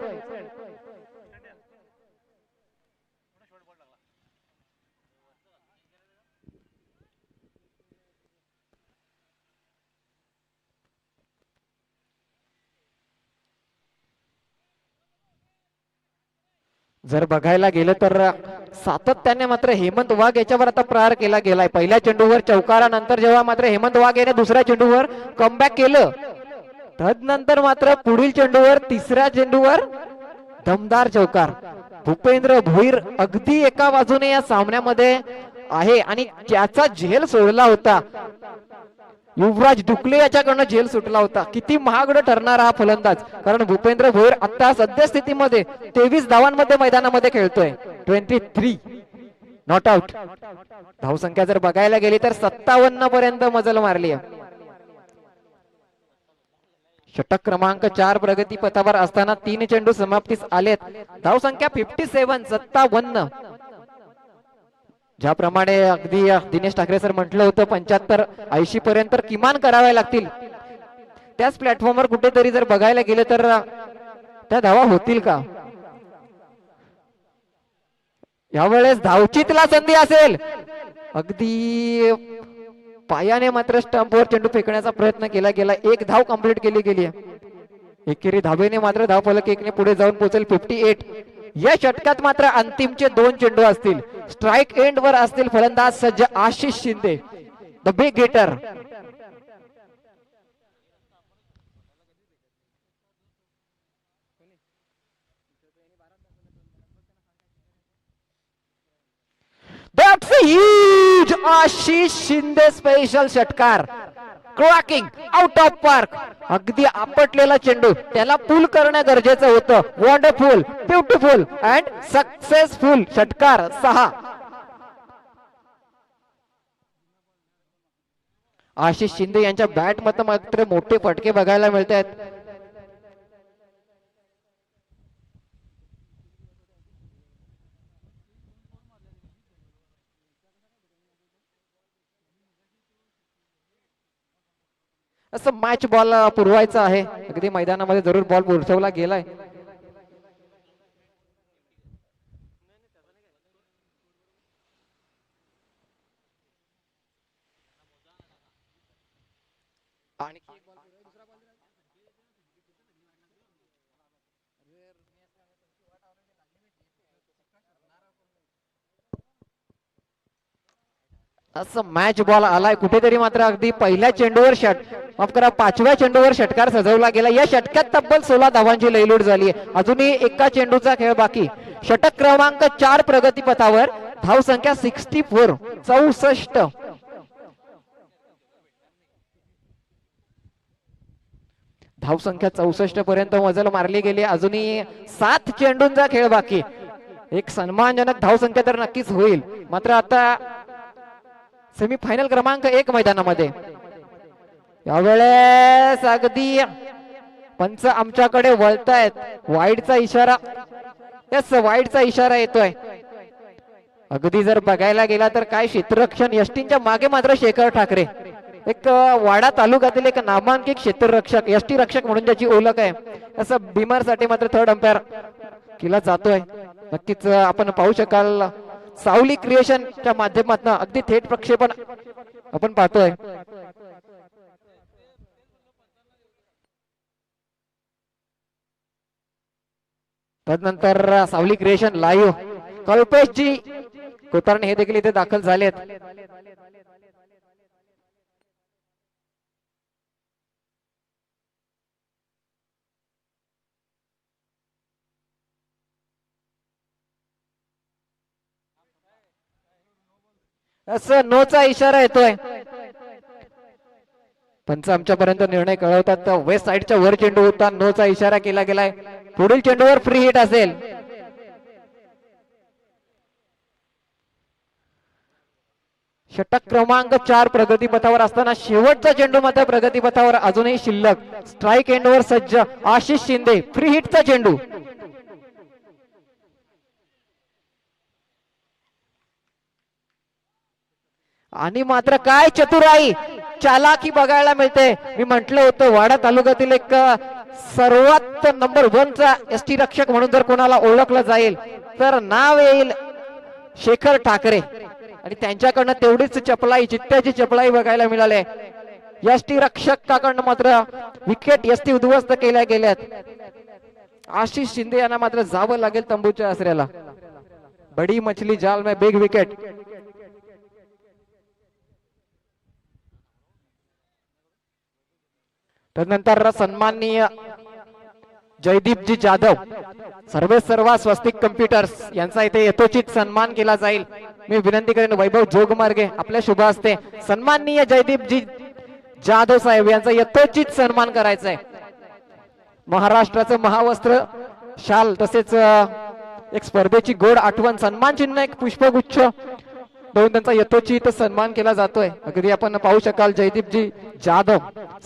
[SPEAKER 3] जर बघायला गेलं तर सातत्याने मात्र हेमंत वाघ याच्यावर आता प्रहार केला गेलाय. पहिल्या चेंडूवर चौकारानंतर जेव्हा मात्र हेमंत वाघ याने दुसऱ्या चेंडूवर कमबॅक केलं, तदनंतर मात्र पुढील चेंडूवर तिसऱ्या चेंडूवर दमदार चौकार. भूपेंद्र भोईर अगदी एका बाजूने या सामन्यामध्ये आहे आणि त्याचा झेल सोडला होता. युवराज डुकले याच्याकडनं झेल सुटला होता. किती महागड ठरणारा हा फलंदाज, कारण भूपेंद्र भोईर आता सद्यस्थितीमध्ये 23 धावांमध्ये मैदानामध्ये खेळतोय. 23 नॉट आउट. धावसंख्या जर बघायला गेली तर 57 पर्यंत मजल मारली आहे. षटक क्रमांक 4 प्रगती पथावर असताना 3 चेंडू समाप्तीस आलेत. धावसंख्या 57. ज्याप्रमाणे अगदी दिनेश ठाकरे सर म्हटलं होतं 75-80 पर्यंत किमान कराव्या लागतील, त्याच प्लॅटफॉर्मवर कुठेतरी जर बघायला गेलं तर त्या धावा होतील का? यावेळेस धावचीतला संधी असेल, अगदी पायाने मात्र स्टंपवर चेंडू फेकण्याचा प्रयत्न केला गेला. 1 धाव कंप्लीट केली गेली आहे. एकेरी धावेने मात्र धाव फलक 1 ने पुढे जाऊन पोहोचेल. 58 या षटकात मात्र अंतिमचे 2 चेंडू असतील. स्ट्राईक एंड वर असतील फलंदाज सज्ज Ashish Shinde, the big hitter. That's a huge Ashish Shinde special षटकार. Cracking out of park. अगदी आपटलेला चेंडू त्याला पुल करणं गरजेचं होतं. वंडरफुल, ब्युटिफुल अँड सक्सेसफुल षटकार 6. आशिष शिंदे यांच्या बॅट मध्ये मात्र मोठे फटके बघायला मिळत आहेत. असं मॅच बॉल पुरवायचा आहे. अगदी मैदानामध्ये जरूर बॉल पुरवला गेलाय. असं मॅच बॉल आलाय कुठेतरी, मात्र अगदी पहिल्या चेंडूवर माफ करा 5व्या चेंडूवर षटकार सजवला गेला. या षटकात तब्बल 16 धावांची लयलूट झाली. अजूनही एका चेंडूचा खेळ बाकी. षटक क्रमांक 4 प्रगती पथावर. धाव संख्या 64. धाव संख्या 64 पर्यंत मजल मारली गेली. अजूनही 7 चेंडूंचा खेळ बाकी. एक सन्मानजनक धाव संख्या तर नक्कीच होईल. मात्र आता सेमीफायनल क्रमांक 1 मैदानामध्ये यावेळेस अगदी पंच आमच्याकडे वळतायत. वाईडचा इशारा, यस वाईडचा इशारा येतोय. अगदी जर बघायला गेला तर काय क्षेत्ररक्षण, यष्टींच्या मागे मात्र शेखर ठाकरे, एक वाडा तालुक्यातील एक नामांकित क्षेत्ररक्षक, यष्टी रक्षक म्हणून ज्याची ओळख आहे. असं बिमार साठी मात्र थर्ड अंपायर केला जातोय. नक्कीच आपण पाहू शकाल सावली क्रिएशनच्या माध्यमातून अगदी थेट प्रक्षेपण आपण पाहतोय. तदनंतर सावली क्रिएशन लाईव्ह कल्पेशजी कोतरणे हे देखील इथे दाखल झालेत. असं नोचा इशारा येतोय. पंच आमच्यापर्यंत निर्णय कळवतात. वेस्ट साइडच्या वर चेंडू होता, नोचा इशारा केला गेलाय. पुढील चेंडूवर फ्री हिट असेल. षटक क्रमांक 4 प्रगती पथावर असताना शेवटचा चेंडू मात्र प्रगती पथावर अजूनही शिल्लक. स्ट्राईक एंडवर सज्ज आशिष शिंदे, फ्री हिटचा चेंडू. आणि मात्र काय चतुराई, चालाकी बघायला मिळते. मी म्हटलं होतं वाडा तालुक्यातील एक सर्वात नंबर 1 चा एसटी रक्षक म्हणून जर कोणाला ओळखलं जाईल तर नाव येईल शेखर ठाकरे. आणि त्यांच्याकडनं तेवढीच चपलाई, चित्त्याची चपलाई बघायला मिळाली. एसटी रक्षकाकडनं मात्र विकेट एसटी उद्ध्वस्त केल्या गेल्यात. आशिष शिंदे यांना मात्र जावं लागेल तंबूच्या आसऱ्याला. बडी मछली जाल में बिग विकेट. तदनंतर सन्माननीय जयदीपजी जाधव, सर्वेसर्वा स्वस्तिक कम्प्युटर्स यांचा इथे यथोचित सन्मान केला जाईल. मी विनंती करेन वैभव जोगमार्गे आपल्या शुभ हस्ते सन्माननीय जयदीपजी जाधव साहेब यांचा यथोचित सन्मान करायचा आहे. महाराष्ट्राचं महावस्त्र शाल तसेच एक स्पर्धेची गोड आठवण, सन्मान चिन्ह, एक पुष्पगुच्छ देऊन त्यांचा यथोचित सन्मान केला जातोय. अगदी आपण पाहू शकाल जयदीपजी जाधव,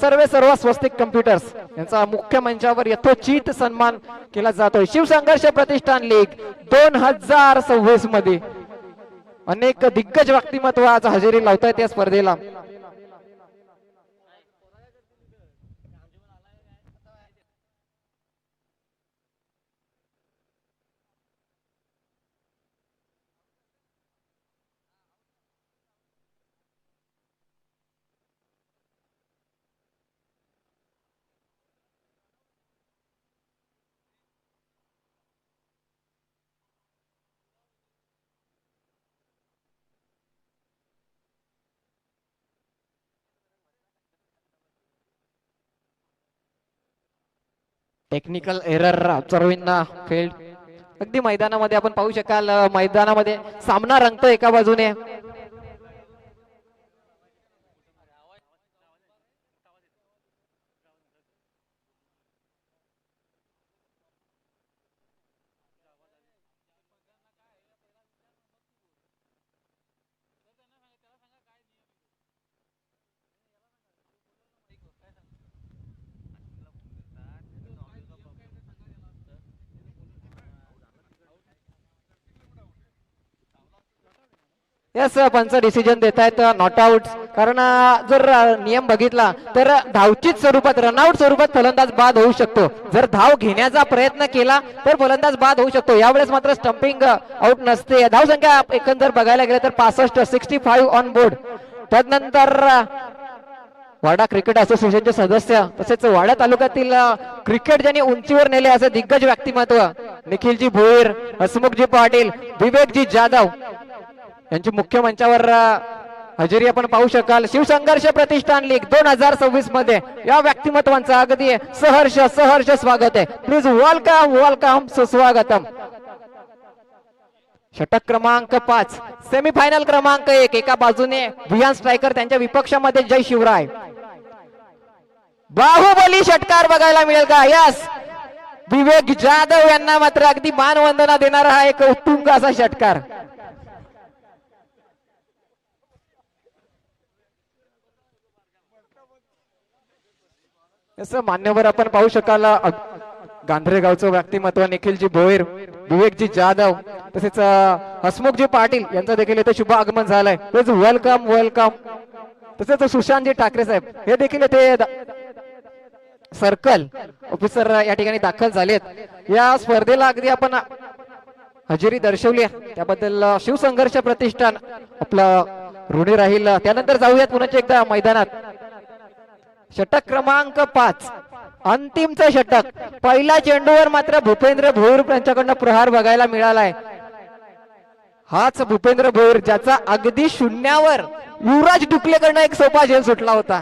[SPEAKER 3] सर्व स्वस्तिक कम्प्युटर्स यांचा मुख्य मंचावर यथोचित सन्मान केला जातोय. शिवसंघर्ष प्रतिष्ठान लीग 2026 मध्ये अनेक दिग्गज व्यक्तिमत्व आज हजेरी लावतायत या स्पर्धेला. Technical error observing field. अगदी मैदानामध्ये आपण पाहू शकाल मैदानामध्ये सामना रंगतो एका बाजूने. यस पंच डिसिजन देत आहेत नॉट आउट. कारण जर नियम बघितला तर धावचीत स्वरूपात रनआउट स्वरूपात फलंदाज बाद होऊ शकतो. जर धाव घेण्याचा प्रयत्न केला तर फलंदाज बाद होऊ शकतो. यावेळेस मात्र स्टंपिंग आउट नसते. धाव संख्या एकंदर बघायला गेलं तर 65 ऑन बोर्ड. त्यानंतर वाडा क्रिकेट असोसिएशनचे सदस्य तसेच वाडा तालुक्यातील क्रिकेट ज्यांनी उंचीवर नेले असे दिग्गज व्यक्तिमत्व निखिलजी भोईर, हसमुखजी पाटील, विवेकजी जाधव यांची मुख्य मंचावर हजेरी आपण पाहू शकाल. शिवसंघर्ष प्रतिष्ठान लीग 2026 मध्ये या व्यक्तिमत्वांचं अगदी सहर्ष स्वागत आहे. प्लीज वेलकम सुस्वागतम. षटक क्रमांक 5 सेमीफायनल क्रमांक 1 एका बाजूने विहान स्ट्रायकर त्यांच्या विपक्षामध्ये जय शिवराय. बाहुबली षटकार बघायला मिळेल का? यस विवेक जाधव यांना मात्र अगदी मानवंदना देणारा हा एक उत्तुंग असा षटकार. मान्यवर आपण पाहू शकाल गांधरे गावचं व्यक्तिमत्व निखिलजी भोईर, विवेकजी जाधव तसेच हसमुखजी पाटील यांचं देखील इथे शुभ आगमन झालंय. वेलकम. तसेच सुशांतजी ठाकरे साहेब हे देखील इथे सर्कल ऑफिसर या ठिकाणी दाखल झालेत. या स्पर्धेला अगदी आपण हजेरी दर्शवली त्याबद्दल शिवसंघर्ष प्रतिष्ठान आपलं ऋणी राहील. त्यानंतर जाऊयात पुन्हा एकदा मैदानात. षटक क्रमांक 5 अंतिमचं षटक. पहिल्या चेंडूवर मात्र भूपेंद्र भोईर यांच्याकडनं प्रहार बघायला मिळालाय. हाच भूपेंद्र भोईर ज्याचा अगदी शून्यावर युवराज डुकलेकडनं एक सोपा झेल सुटला होता.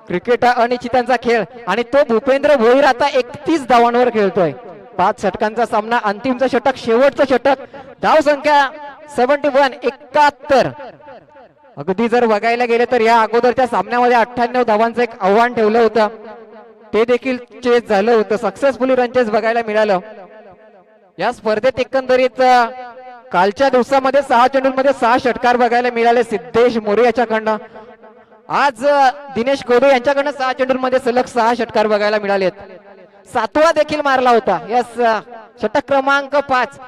[SPEAKER 3] क्रिकेट अनिश्चितांचा खेळ आणि तो भूपेंद्र भोईर आता 31 धावांवर खेळतोय. 5 षटकांचा सामना. अंतिमचं षटक, शेवटचं षटक. धाव संख्या 71. अगदी जर बघायला गेले तर या अगोदरच्या सामन्यामध्ये 98 धावांचं एक आव्हान ठेवलं होतं. ते देखील चेस झालं होतं. सक्सेसफुली रन चेस बघायला मिळालं. या स्पर्धेत एकंदरीत कालच्या दिवसामध्ये 6 चेंडूंमध्ये 6 षटकार बघायला मिळाले सिद्धेश मोरे याच्याकडनं. आज दिनेश कोदे यांच्याकडनं 6 चेंडूंमध्ये सलग 6 षटकार बघायला मिळालेत. 7वा देखील मारला होता. यस षटक क्रमांक 5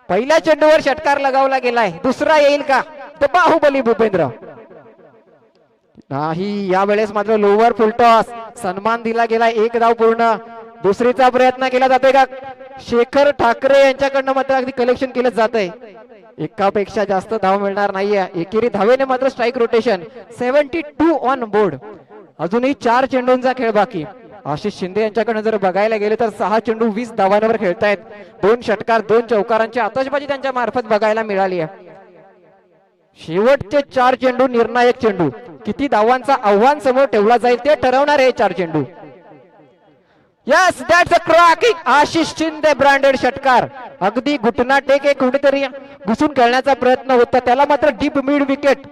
[SPEAKER 3] पहिल्या चेंडूवर षटकार लगावला गेलाय. दुसरा येईल का? तर बाहुबली भूपेंद्र नाही. यावेळेस मात्र लोवर फुलटॉस सन्मान दिला गेला. 1 धाव पूर्ण. दुसरीचा प्रयत्न केला जातोय का? शेखर ठाकरे यांच्याकडनं मात्र अगदी कलेक्शन केलं जात आहे. एकापेक्षा जास्त धाव मिळणार नाहीये. एकेरी धावेने मात्र स्ट्राईक रोटेशन. 72 on board. अजूनही 4 चेंडूंचा खेळ बाकी. आशिष शिंदे यांच्याकडे जर बघायला गेले तर 6 चेंडू 20 धावांवर खेळतायत. 2 षटकार 2 चौकारांची आतषबाजी त्यांच्या मार्फत बघायला मिळाली आहे. शेवटचे 4 चेंडू निर्णायक चेंडू. किती धावांचा आव्हान समोर ठेवला जाईल ते ठरवणार आहे 4 चेंडू. Yes that's a cracking. Ashish Shinde branded षटकार. अगदी घुटना टेक एक कुठेतरी घुसून खेळण्याचा प्रयत्न होता. त्याला मात्र डीप मिड विकेट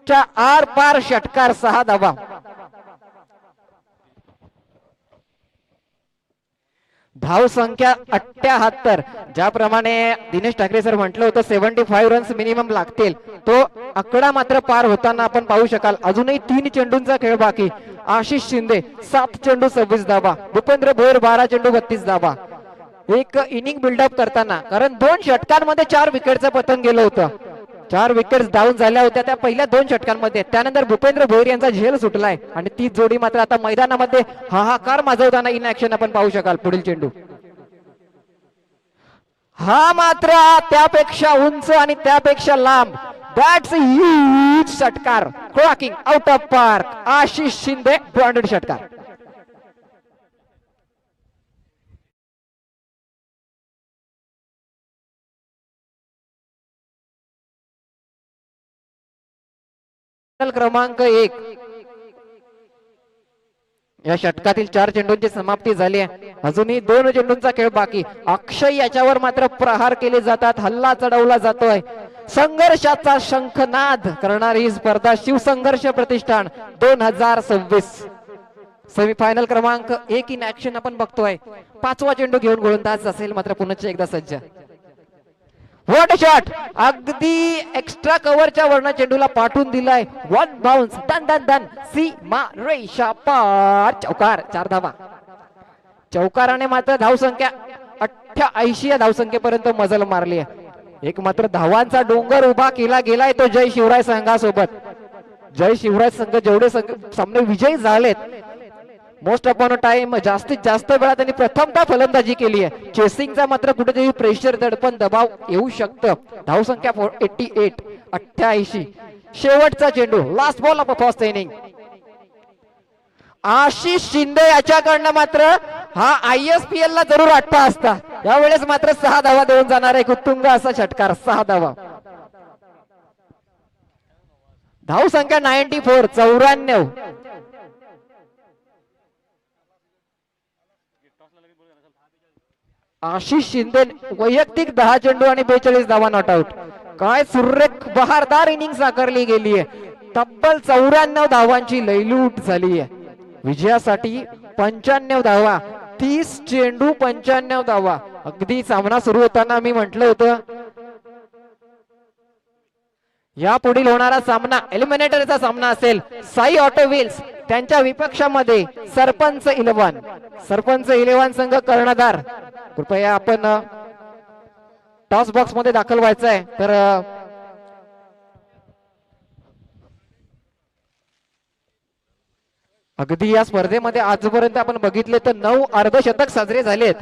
[SPEAKER 3] च्या आर पार षटकार. 6 धावा. धाव संख्या 78. ज्याप्रमाणे दिनेश ठाकरे सर म्हटलं होतं 75 रन्स मिनिमम लागतील, तो आकडा मात्र पार होताना आपण पाहू शकाल. अजूनही 3 चेंडूंचा खेळ बाकी. आशिष शिंदे 7 चेंडू 26 धावा. भूपेंद्र भोईर 12 चेंडू 32 धावा. एक इनिंग बिल्डअप करताना, कारण 2 षटकांमध्ये 4 विकेटचं पतन गेलं होतं. 4 विकेट्स डाऊन झाल्या होत्या त्या पहिल्या 2 षटकांमध्ये. त्यानंतर भूपेंद्र भोईर यांचा झेल सुटलाय आणि ती जोडी मात्र आता मैदानामध्ये हाहाकार माजवताना इन ऍक्शन आपण पाहू शकाल. पुढील चेंडू हा मात्र त्यापेक्षा उंच आणि त्यापेक्षा लांब. दॅट्स ह्यूज षटकार. Cracking out of park. Ashish Shinde branded षटकार. क्रमांक 1 या षटकातील 4 चेंडूंची समाप्ती झाली आहे. अजूनही 2 चेंडूंचा खेळ बाकी. अक्षय याच्यावर मात्र प्रहार केले जातात, हल्ला चढवला जातोय. संघर्षाचा शंखनाद करणारी ही स्पर्धा शिवसंघर्ष प्रतिष्ठान 2026 सेमीफायनल क्रमांक 1 इन ऍक्शन आपण बघतोय. 5वा चेंडू घेऊन गोलंदाज असेल मात्र पुन्हा एकदा सज्ज. व्हॉट शॉट, अगदी एक्स्ट्रा कव्हरच्या वरनं चेंडूला पाठवून दिलाय. One bounce, done done done, सीमा रेषा पार, चौकार. 4 धावा. चौकाराने मात्र धावसंख्या 88 या धावसंख्येपर्यंत मजल मारली आहे. एक मात्र धावांचा डोंगर उभा केला गेलाय तो जय शिवराय संघासोबत. जय शिवराय संघ जेवढे सामने विजयी झालेत, मोस्ट अपॉन अ टाइम जास्तीत जास्त वेळा त्यांनी प्रथमतः फलंदाजी केली आहे. चेसिंगचा मात्र कुठेतरी प्रेशर, दडपण, दबाव येऊ शकतं. धावसंख्या 88. शेवटचा चेंडू, last ball of first inning. Ashish Shinde याच्याकडनं मात्र हा ISPL ला जरूर आठवा असता. यावेळेस मात्र 6 धावा देऊन जाणार आहे. उत्तुंग असा षटकार, 6 धावा. धावसंख्या 94. आशिष शिंदे वैयक्तिक 10 चेंडू आणि 42 धावा नॉट आउट. काय सुरेख बहारदार इनिंग साकारली गेली आहे. तब्बल 94 धावांची लयलूट झाली आहे. विजयासाठी 95 धावा, 30 चेंडू 95 धावा. अगदी सामना सुरू होताना मी म्हटलं होतं या पुढील होणारा सामना एलिमिनेटरचा सामना असेल. साई ऑटो व्हील्स त्यांच्या विपक्षामध्ये सरपंच 11 संघ कर्णधार. कृपया आपण टॉस बॉक्स मध्ये दाखल व्हायचं आहे. तर अगदी या स्पर्धेमध्ये आजपर्यंत आपण बघितले तर 9 अर्धशतक साजरे झालेत.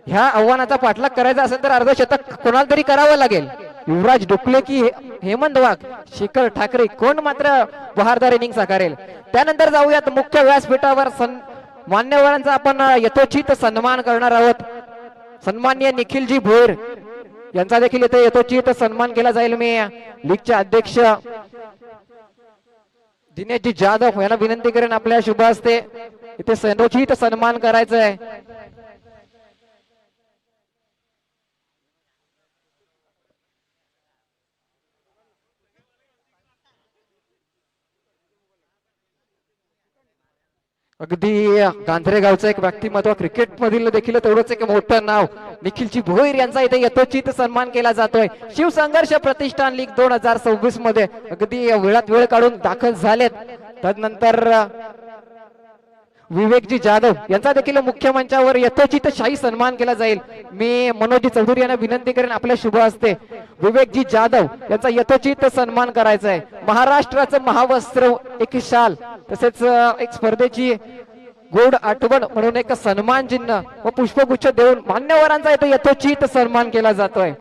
[SPEAKER 3] ह्या आव्हानाचा पाठलाग करायचा असेल तर अर्धशतक कोणाला तरी करावं लागेल. युवराज डुकले की हेमंत वाघ, शिखर ठाकरे, कोण मात्र बहारदार इनिंग साकारेल. त्यानंतर जाऊयात मुख्य व्यासपीठावर. मान्यवरांचा आपण यथोचित सन्मान करणार आहोत. सन्माननीय निखिलजी भोईर यांचा देखील इथे यथोचित सन्मान केला जाईल. मी लीगचे अध्यक्ष दिनेशजी जाधव यांना विनंती करेन आपल्या शुभ हस्ते इथे यथोचित सन्मान करायचा आहे. अगदी गांधरे गावचं एक व्यक्तिमत्व, क्रिकेट मधील देखील तेवढंच एक मोठं नाव निखिलजी भोईर यांचा इथे यथोचित सन्मान केला जातोय. शिवसंघर्ष प्रतिष्ठान लीग 2026 मध्ये अगदी वेळात वेळ काढून दाखल झालेत. तदनंतर विवेकजी जाधव यांचा देखील मुख्य मंचावर यथोचित शाही सन्मान केला जाईल. मी मनोजी चौधरी यांना विनंती करेन आपल्या शुभ हस्ते विवेकजी जाधव यांचा यथोचित सन्मान करायचा आहे. महाराष्ट्राचं महावस्त्र, एक शाल, तसेच एक स्पर्धेची गोड आठवण म्हणून एक सन्मान चिन्ह व पुष्पगुच्छ देऊन मान्यवरांचा इथे यथोचित सन्मान केला जातोय.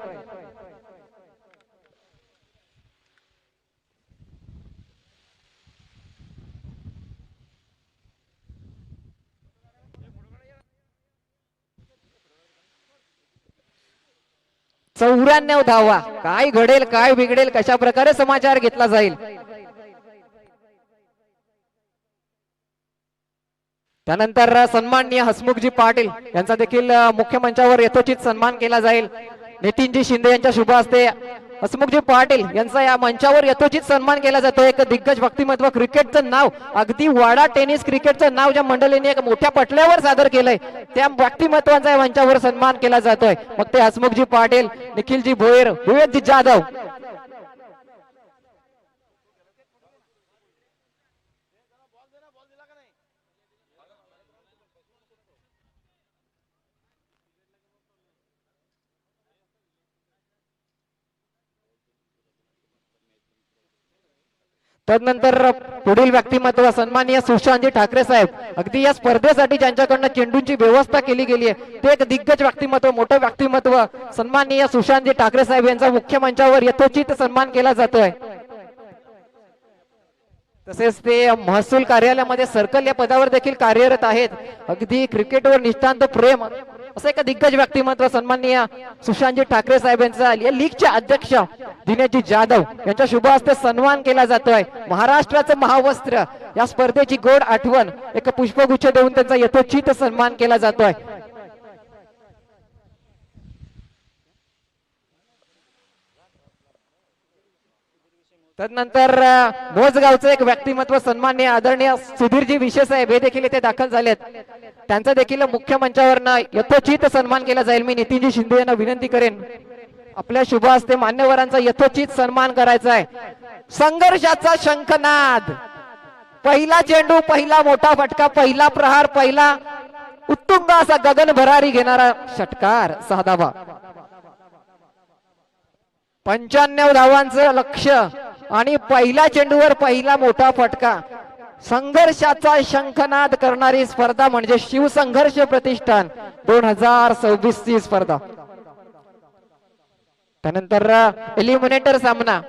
[SPEAKER 3] चौऱ्याण्णव धावा. काय घडेल, काय बिघडेल, कशा प्रकारे समाचार घेतला जाईल. त्यानंतर सन्माननीय हसमुखजी पाटील यांचा देखील मुख्य मंचावर यथोचित सन्मान केला जाईल. नितीनजी शिंदे यांच्या शुभ हस्ते हसमुखजी पाटील यांचा या मंचावर यथोचित सन्मान केला जातो. एक दिग्गज व्यक्तिमत्व, क्रिकेटचं नाव, अगदी वाडा टेनिस क्रिकेटचं नाव ज्या मंडळींनी एक मोठ्या पटल्यावर सादर केलंय त्या व्यक्तिमत्वांचा या मंचावर सन्मान केला जातोय. मग ते हसमुखजी पाटील, निखिलजी भोईर, विवेकजी जाधव. तदनंतर पुढील व्यक्तिमत्व सन्माननीय सुशांतजी ठाकरे साहेब. अगदी या स्पर्धेसाठी ज्यांच्याकडनं चेंडूंची व्यवस्था केली गेली आहे ते एक दिग्गज व्यक्तिमत्व, मोठं व्यक्तिमत्व सन्माननीय सुशांतजी ठाकरे साहेब यांचा मुख्य मंचावर यथोचित सन्मान केला जातोय. तसेच ते महसूल कार्यालयामध्ये सर्कल या पदावर देखील कार्यरत आहेत. अगदी क्रिकेटवर निष्ठांत प्रेम असं एका दिग्गज व्यक्तिमत्व सन्माननीय सुशांतजी ठाकरे साहेब यांचा या लीगचे अध्यक्ष दिनेशजी जाधव यांच्या शुभ हस्ते सन्मान केला जातोय. महाराष्ट्राचं महावस्त्र या स्पर्धेची गोड आठवण एक पुष्पगुच्छ देऊन त्यांचा यथोचित सन्मान केला जातोय. त्यानंतर मोजगावचं एक व्यक्तिमत्व सन्माननीय आदरणीय सुधीरजी विशे साहेब हे देखील इथे दाखल झालेत. त्यांचा देखील मुख्य मंचावरनं यथोचित सन्मान केला जाईल. मी नितीनजी शिंदे यांना विनंती करेन आपल्या शुभ हस्ते मान्यवरांचा यथोचित सन्मान करायचा आहे. संघर्षाचा शंखनाद, पहिला चेंडू, पहिला मोठा फटका, पहिला प्रहार, पहिला उत्तुंग असा गगन भरारी घेणारा षटकार, 6 धावा. 95 धावांचं लक्ष आणि पहिल्या चेंडूवर पहिला मोठा फटका. संघर्षाचा शंखनाद करणारी स्पर्धा म्हणजे शिवसंघर्ष प्रतिष्ठान 2026 ची स्पर्धा. त्यानंतर एलिमिनेटर सामना.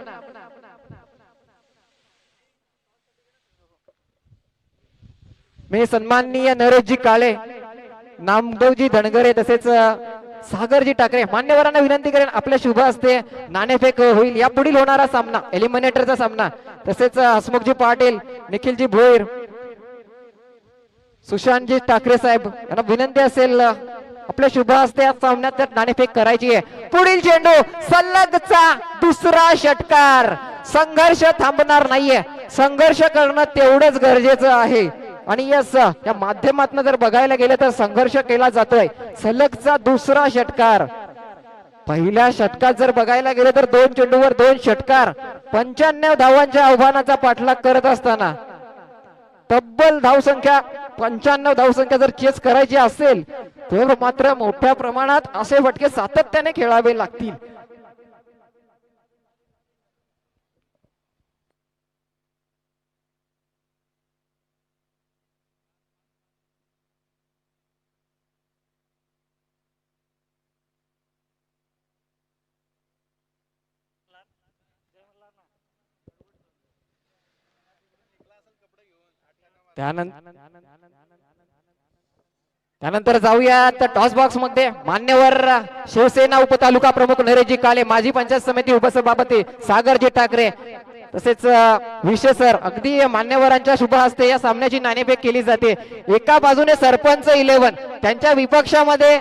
[SPEAKER 3] मी सन्माननीय नरेशजी काळे, नामदेवजी धनगरे तसेच सागरजी ठाकरे मान्यवरांना विनंती करेन आपल्या शुभ हस्ते नाणेफेक होईल. या पुढील होणारा सामना एलिमिनेटरचा सामना. तसेच हसमुखजी पाटील, निखिलजी भोईर, सुशांतजी ठाकरे साहेब यांना विनंती असेल आपल्या शुभ हस्ते या सामन्यात नाणेफेक करायची आहे. पुढील चेंडू, सलगचा दुसरा षटकार. संघर्ष थांबणार नाहीये, संघर्ष करणं तेवढंच गरजेचं आहे. आणि यस, या माध्यमातून जर बघायला गेलं तर संघर्ष केला जातोय. सलगचा दुसरा षटकार. पहिल्या षटकात जर बघायला गेलं तर 2 चेंडूवर 2 षटकार. 95 धावांच्या आव्हानाचा पाठलाग करत असताना तब्बल धावसंख्या 95 धावसंख्या जर चेस करायची असेल तर मात्र मोठ्या प्रमाणात असे फटके सातत्याने खेळावे लागतील. त्यानंतर जाऊयात टॉस बॉक्स मध्ये. मान्यवर शिवसेना उपतालुका प्रमुख नरेशजी काळे, माजी पंचायत समिती उपसभापती सागरजी ठाकरे तसेच विशे सर, अगदी मान्यवरांच्या शुभ हस्ते या सामन्याची नाणेफेक केली जाते. एका बाजूने सरपंच 11, त्यांच्या विपक्षामध्ये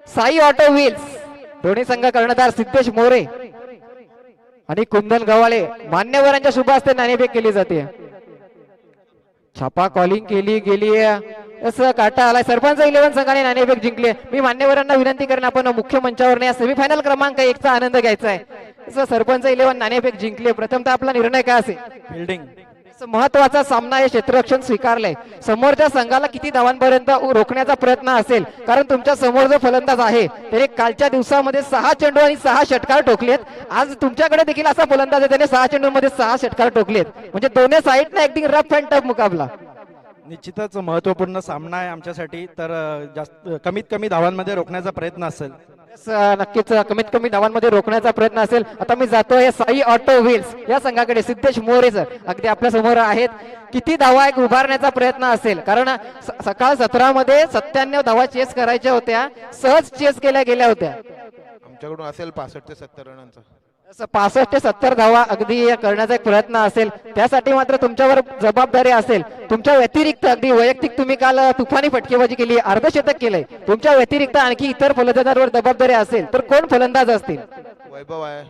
[SPEAKER 3] साई ऑटो व्हील्स, दोन्ही संघ कर्णधार सिद्धेश मोरे आणि कुंदन गव्हाळे. मान्यवरांच्या शुभ हस्ते नाणेफेक केली जाते. छापा कॉलिंग केली गेली, असं काटा आलाय. सरपंच 11 संघाने नाणेफेक जिंकले. मी मान्यवरांना विनंती करेन आपण मुख्य मंचावर या सेमीफायनल क्रमांक 1 चा आनंद घ्यायचा आहे. सरपंच 11 नाणेफेक जिंकले. प्रथमतः आपला निर्णय काय असेल?
[SPEAKER 1] फिल्डिंग.
[SPEAKER 3] महत्वाचा सामना हे क्षेत्ररक्षण स्वीकारलंय. समोरच्या संघाला किती धावांपर्यंत रोखण्याचा प्रयत्न असेल, कारण तुमच्या समोर जो फलंदाज आहे त्याने कालच्या दिवसामध्ये 6 चेंडू आणि 6 षटकार ठोकलेत. आज तुमच्याकडे देखील असा फलंदाज आहे त्याने 6 चेंडूंमध्ये 6 षटकार ठोकलेत. म्हणजे दोन्ही साईडने अगदी रफ अँड टफ मुकाबला.
[SPEAKER 4] निश्चितच महत्वपूर्ण सामना आहे आमच्यासाठी. तर जास्त कमीत कमी धावांमध्ये रोखण्याचा प्रयत्न असेल.
[SPEAKER 3] नक्कीच कमीत कमी धावांमध्ये रोखण्याचा प्रयत्न असेल. आता मी जातोय साई ऑटो व्हील्स या संघाकडे. सिद्धेश मोरे सर अगदी आपल्या समोर आहेत. किती धावा एक उभारण्याचा प्रयत्न असेल, कारण सकाळ 17 मध्ये 97 धावा चेस करायच्या होत्या, सहज चेस केल्या गेल्या होत्या.
[SPEAKER 5] आमच्याकडून असेल 65 ते 70 रनांचा.
[SPEAKER 3] 65 ते 70 धावा अगदी करण्याचा एक प्रयत्न असेल. त्यासाठी मात्र तुमच्यावर जबाबदारी असेल. तुमच्या व्यतिरिक्त अगदी वैयक्तिक तुम्ही काल तुफानी फटकेबाजी केली, अर्धशतक केलंय. तुमच्या व्यतिरिक्त आणखी इतर फलंदाजांवर जबाबदारी असेल तर कोण फलंदाज असतील?
[SPEAKER 5] वैभव आहे,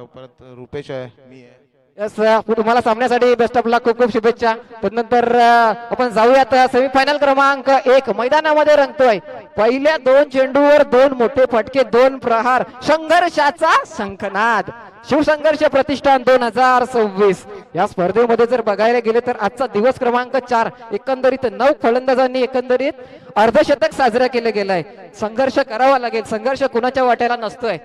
[SPEAKER 5] परत रुपेश आहे, मी आहे.
[SPEAKER 3] यस, तुम्हाला सामन्यासाठी बेस्ट ऑफ लक, खूप खूप शुभेच्छा. त्यानंतर आपण जाऊयात सेमीफायनल क्रमांक 1 मैदानामध्ये रंगतोय. पहिल्या 2 चेंडूवर 2 मोठे फटके, 2 प्रहार. संघर्षाचा शंखनाद. शिवसंघर्ष प्रतिष्ठान 2026 या स्पर्धेमध्ये जर बघायला गेले तर आजचा दिवस क्रमांक 4, एकंदरीत 9 फलंदाजांनी एकंदरीत अर्धशतक साजरा केलं गेलंय. संघर्ष करावा लागेल. संघर्ष कुणाच्या वाट्याला नसतोय.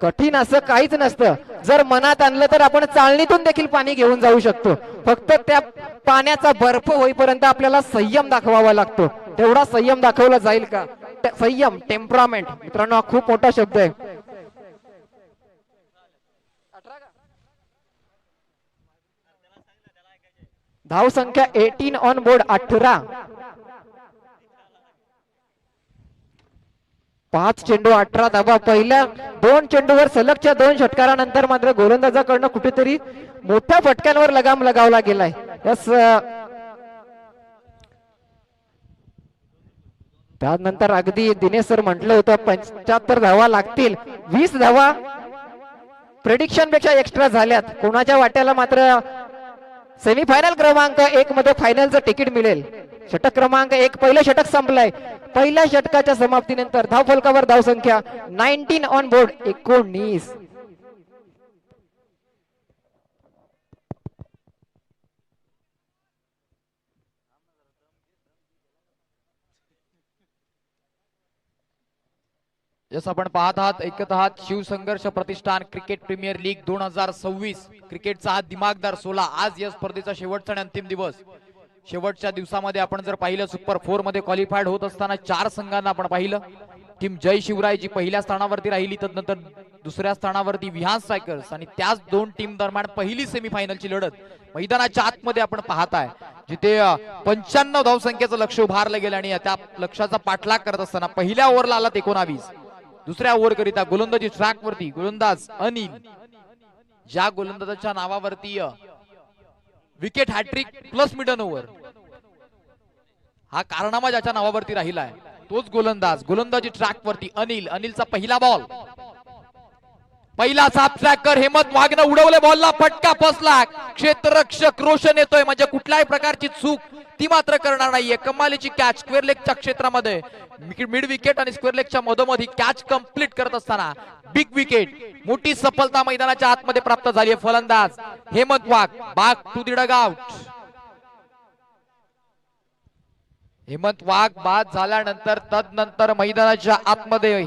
[SPEAKER 3] कठीण असं काहीच नसतं. जर मनात आणलं तर आपण चाळणीतून देखील पाणी घेऊन जाऊ शकतो. फक्त त्या पाण्याचा बर्फ होईपर्यंत आपल्याला संयम दाखवावा लागतो. तेवढा संयम दाखवला जाईल का? संयम, टेम्परामेंट, मित्रांनो, हा खूप मोठा शब्द आहे. धाव संख्या 18 ऑन बोर्ड 18. 5 चेंडू 18 धावा. पहिल्या 2 चेंडूवर सलगच्या 2 षटकारानंतर मात्र गोलंदाजाकडनं कुठेतरी मोठ्या फटक्यांवर लगाम लगावला गेलाय. यस, त्यानंतर अगदी दिनेश सर म्हटलं होतं 75 धावा लागतील. 20 धावा प्रेडिक्शन पेक्षा एक्स्ट्रा झाल्यात. कोणाच्या वाट्याला मात्र सेमीफायनल क्रमांक 1 मध्ये फायनलचं तिकीट मिळेल. षटक क्रमांक 1 पहिलं षटक संपलंय. पहिल्या षटकाच्या समाप्तीनंतर धाव फलकावर धाव संख्या 19 ऑन बोर्ड 19.
[SPEAKER 1] जस आपण पाहत आहात ऐकत आहात शिवसंघर्ष प्रतिष्ठान क्रिकेट प्रीमियर लीग 2026 क्रिकेटचा हा दिमागदार 16 आज या स्पर्धेचा शेवटचा आणि अंतिम दिवस. शेवटच्या दिवसामध्ये आपण जर पाहिलं सुपर 4 मध्ये क्वालिफाईड होत असताना 4 संघांना आपण पाहिलं. टीम जय शिवराय जी पहिल्या स्थानावरती राहिली, तदनंतर दुसऱ्या स्थानावरती विहान स्ट्रायकर्स आणि त्याच 2 टीम दरम्यान पहिली सेमीफायनलची लढत मैदानाच्या आतमध्ये आपण पाहताय, जिथे 95 धावसंख्येचं लक्ष उभारलं गेलं आणि त्या लक्ष्याचा पाठलाग करत असताना पहिल्या ओव्हरला आला 19. दुसऱ्या ओव्हर करिता गोलंदाजी ट्रॅक वरती गोलंदाज अनिल, ज्या गोलंदाजाच्या नावावरती विकेट हॅट्रिक प्लस मिडन ओव्हर हा कारनामा ज्याच्या नावावरती राहिला आहे, तोच गोलंदाज. गोलंदाजी ट्रॅक वरती अनिल. अनिलचा पहिला बॉल, पहिला साफ ट्रॅकर हेमंत वाघनं उडवले, बॉलला फटका फसला. क्षेत्ररक्षक रोशन येतोय, म्हणजे कुठल्याही प्रकारची चूक ती मात्र करणार नाहीये. कमालीची कॅच स्क्वेअर लेगच्या क्षेत्रामध्ये मिड विकेट आणि स्क्वेअर लेगच्या मधोमध ही कॅच कंप्लीट करत असताना बिग विकेट, मोठी सफलता मैदानाच्या आतमध्ये प्राप्त झाली आहे. फलंदाज Hemant Wagh back to the dugout. Hemant Wagh बाद झाल्यानंतर तदनंतर मैदानाच्या आतमध्ये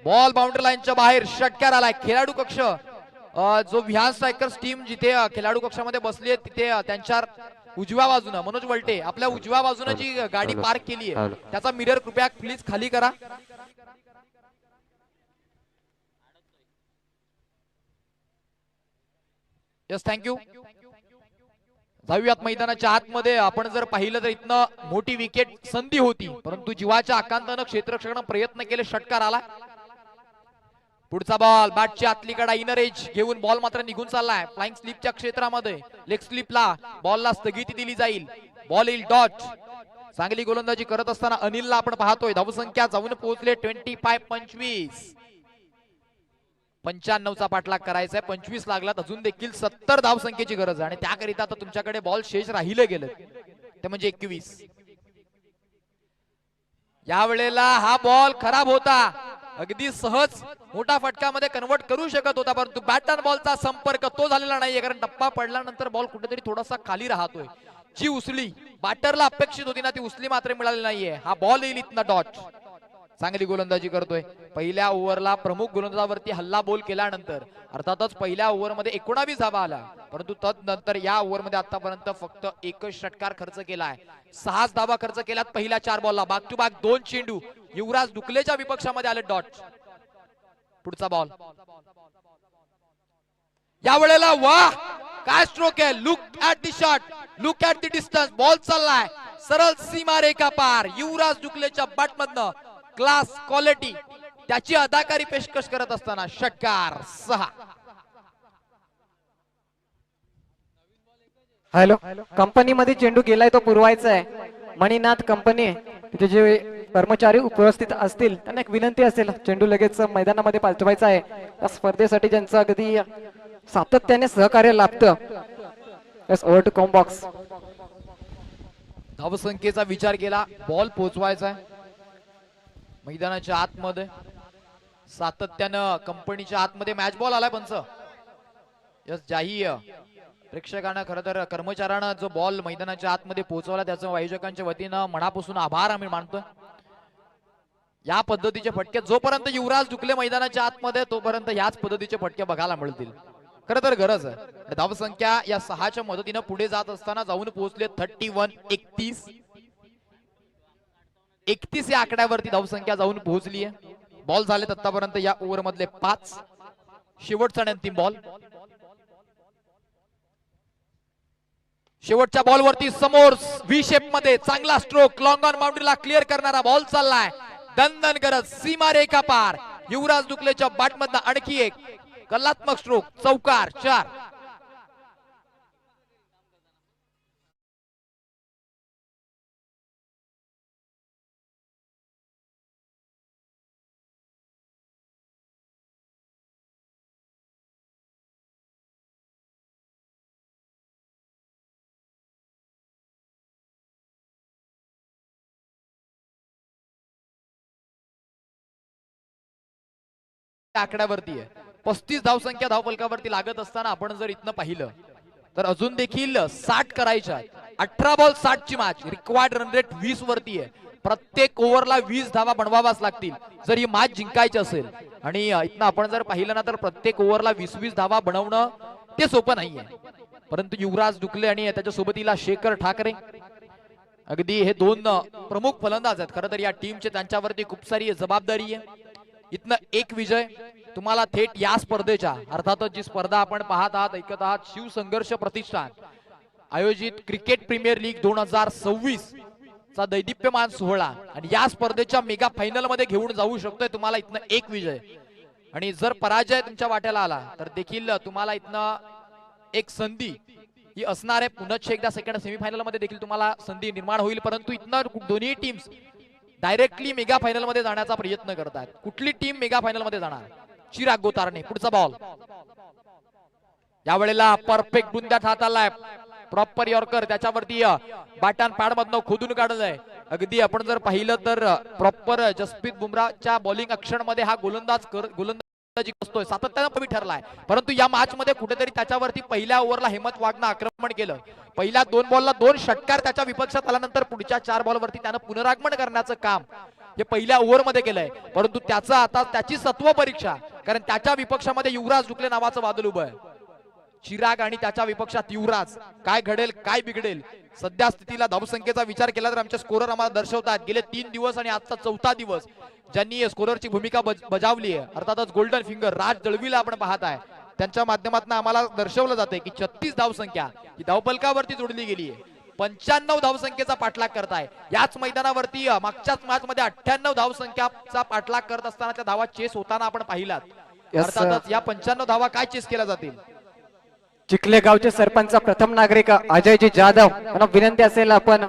[SPEAKER 1] बॉल बाउंड्री लाईनच्या बाहेर षटकार आलाय. खेळाडू कक्ष जो विहान स्ट्रायकर्स टीम जिथे खेळाडू कक्षामध्ये बसली आहे, तिथे त्यांच्या उजव्या बाजूने मनोज वलटे आपल्या उजव्या बाजूने जी गाडी पार्क केली आहे त्याचा मिरर कृपया प्लीज खाली करा. Yes, thank you. जाऊयात मैदानाच्या आतमध्ये. आपण जर पाहिलं तर इथनं मोठी विकेट संधी होती, परंतु जीवाच्या आकांतानं क्षेत्ररक्षकानं प्रयत्न केले, षटकार आला. पुढचा बॉल बॅटची आतली कडा इनर एज घेऊन बॉल मात्र निघून चाललाय फ्लाइंग स्लिपच्या क्षेत्रामध्ये. लेग स्लिपला बॉलला स्थगिती दिली जाईल, बॉल येईल डॉट. चांगली गोलंदाजी करत असताना अनिलला आपण पाहतोय. धावसंख्या जाऊन पोहोचले 25. 95चा पाठलाग करायचा आहे. 25 लागलात, अजून देखील 70 धावसंख्येची गरज आहे आणि त्याकरिता आता तुमच्याकडे बॉल शेष राहिले गेले ते म्हणजे 21. या वेळेला हा बॉल खराब होता, अगदी सहज मोठा फटकामध्ये कन्वर्ट करू शकत होता, परंतु बॅट अँड बॉलचा संपर्क तो झालेला नाहीये, कारण टप्पा पडल्यानंतर बॉल कुठेतरी थोडासा खाली राहतोय. जी उसली बॅटरला अपेक्षित होती ना, ती उसली मात्र मिळाली नाहीये. हा बॉल येईल इथनं डॉट. चांगली गोलंदाजी करतोय. पहिल्या ओव्हरला प्रमुख गोलंदाजावरती हल्ला बोल केल्यानंतर अर्थातच पहिल्या ओव्हरमध्ये 19 धावा आला, परंतु तदनंतर या ओव्हरमध्ये आतापर्यंत फक्त एकच षटकार खर्च केलाय. 6 धावा खर्च केल्यात पहिल्या 4 बॉलला. बॅक टू बॅक 2 चेंडू युवराज डुकलेच्या विपक्षामध्ये आले डॉट. पुढचा बॉल या वेळेला वाह काय स्ट्रोक आहे. Look at the shot, look at the distance. Ball चाललाय सरळ सीमारेखा पार. युवराज डुकलेच्या बॅटमधनं क्लास क्वालिटी त्याची अदाकारी पेशकश करत असताना षटकार 6.
[SPEAKER 3] हॅलो, कंपनीमध्ये चेंडू गेलाय तो पुरवायचा आहे. मणिनाथ कंपनी तिथे जे कर्मचारी उपस्थित असतील त्यांना एक विनंती असेल, चेंडू लगेच मैदानामध्ये पाठवायचा आहे. या स्पर्धेसाठी ज्यांचं अगदी सातत्याने सहकार्य लाभतं. Over to com box.
[SPEAKER 1] धावसंख्येचा विचार केला, बॉल पोहोचवायचा आहे मैदानाच्या आतमध्ये. सातत्यानं कंपनीच्या आतमध्ये मॅच बॉल आलाय पंच. यस जाही प्रेक्षकांना खरं तर कर्मचाऱ्यांना जो बॉल मैदानाच्या आतमध्ये पोहोचवला त्याचं आयोजकांच्या वतीनं मनापासून आभार आम्ही मानतोय. या पद्धतीचे फटके जोपर्यंत युवराज डुकले मैदानाच्या आतमध्ये तोपर्यंत याच पद्धतीचे फटके बघायला मिळतील. खरं तर गरज आहे. धावसंख्या या 6च्या मदतीनं पुढे जात असताना जाऊन पोहोचले 31-31. 31 या आकड्यावरती धावसंख्या जाऊन पोहोचली आहे. बॉल झालेत आतापर्यंत या ओव्हर मधले 5. शेवटचा आणि अंतिम बॉल. शेवटच्या बॉलवरती समोर व्ही शेप मध्ये चांगला स्ट्रोक लॉंग ऑन बाउंड्रीला क्लिअर करणारा बॉल चाललाय. दणदण करत सीमारेखा पार. युवराज डुकलेच्या बॅटमधनं आणखी एक कलात्मक स्ट्रोक. चौकार 4. आकड्यावरती आहे. 35 धावसंख्या धावफलकावरती लागत असताना आपण जर इथनं पाहिलं तर अजून देखील 60 करायच्या. 18 बॉल 60 ची मॅच. रिक्वायर्ड रन रेट 20 वरती आहे. प्रत्येक ओव्हरला 20 धावा बनवावाच लागतील जर ही मॅच जिंकायची असेल. आणि इथनं आपण जर पाहिलं ना तर प्रत्येक ओव्हरला 20-20 धावा बनवणं ते सोपं नाहीये. परंतु युवराज डुकले आणि त्याच्या सोबतीला शेखर ठाकरे अगदी हे 2 प्रमुख फलंदाज आहेत. खरं तर या टीमचे त्यांच्यावरती खूप सारी जबाबदारी आहे. इथनं एक विजय तुम्हाला थेट या स्पर्धेच्या अर्थातच जी स्पर्धा आपण पाहत आहात ऐकत आहात शिवसंघर्ष प्रतिष्ठान आयोजित क्रिकेट प्रीमियर लीग 2026 चा दैदिप्यमान सोहळा आणि या स्पर्धेच्या मेगा फायनल मध्ये घेऊन जाऊ शकतोय तुम्हाला इथनं एक विजय. आणि जर पराजय तुमच्या वाट्याला आला तर देखील तुम्हाला इथनं एक संधी ही असणार आहे. पुन्हा एकदा सेकंड सेमीफायनल मध्ये देखील तुम्हाला संधी निर्माण होईल. परंतु इथनं दोन्ही टीम्स डायरेक्टली मेगा फायनल मध्ये जाण्याचा प्रयत्न करतात. कुठली टीम मेगा फायनल मध्ये जाणार? चिराग गोतारणे. पुढचा बॉल यावेळेला परफेक्ट बुंद्यात हात आलाय. प्रॉपर यॉर्कर त्याच्यावरती बॅटन पॅड मधनं खोदून काढलंय. अगदी आपण जर पाहिलं तर प्रॉपर जसप्रीत बुमराहच्या बॉलिंग अक्षर मध्ये हा गोलंदाजी असतोय सातत्यानं कमी ठरलाय. परंतु या मॅच मध्ये कुठेतरी त्याच्यावरती पहिल्या ओव्हरला हेमंत वाघनं आक्रमण केलं. पहिल्या 2 बॉलला 2 षटकार त्याच्या विपक्षात आल्यानंतर पुढच्या 4 बॉलवरती त्यानं पुनरागमन करण्याचं काम हे पहिल्या ओव्हर मध्ये केलंय. परंतु त्याचं आता त्याची सत्व परीक्षा कारण त्याच्या विपक्षामध्ये युवराज डुकले नावाचं वादळ उभं आहे. चिराग आणि त्याच्या विपक्षात युवराज. काय घडेल काय बिघडेल? सध्या स्थितीला धावसंख्येचा विचार केला तर आमचे स्कोरर आम्हाला दर्शवतात गेले 3 दिवस आणि आजचा 4था दिवस ज्यांनी स्कोररची भूमिका बजावली आहे अर्थातच गोल्डन फिंगर राज दळवीला आपण पाहत आहे. त्यांच्या माध्यमातून आम्हाला दर्शवलं जाते की 36 धावसंख्या ही धावफलकावरती जोडली गेली आहे. 95 धावसंख्येचा पाठलाग करताय. याच मैदानावरती मागच्याच मॅच मध्ये 98 धावसंख्याचा पाठलाग करत असताना त्या धावा चेस होताना आपण पाहिलात. अर्थातच या 95 धावा काय चेस केल्या जातील?
[SPEAKER 3] चिखले गावचे सरपंच प्रथम नागरिक अजयजी जाधव यांना विनंती असेल आपण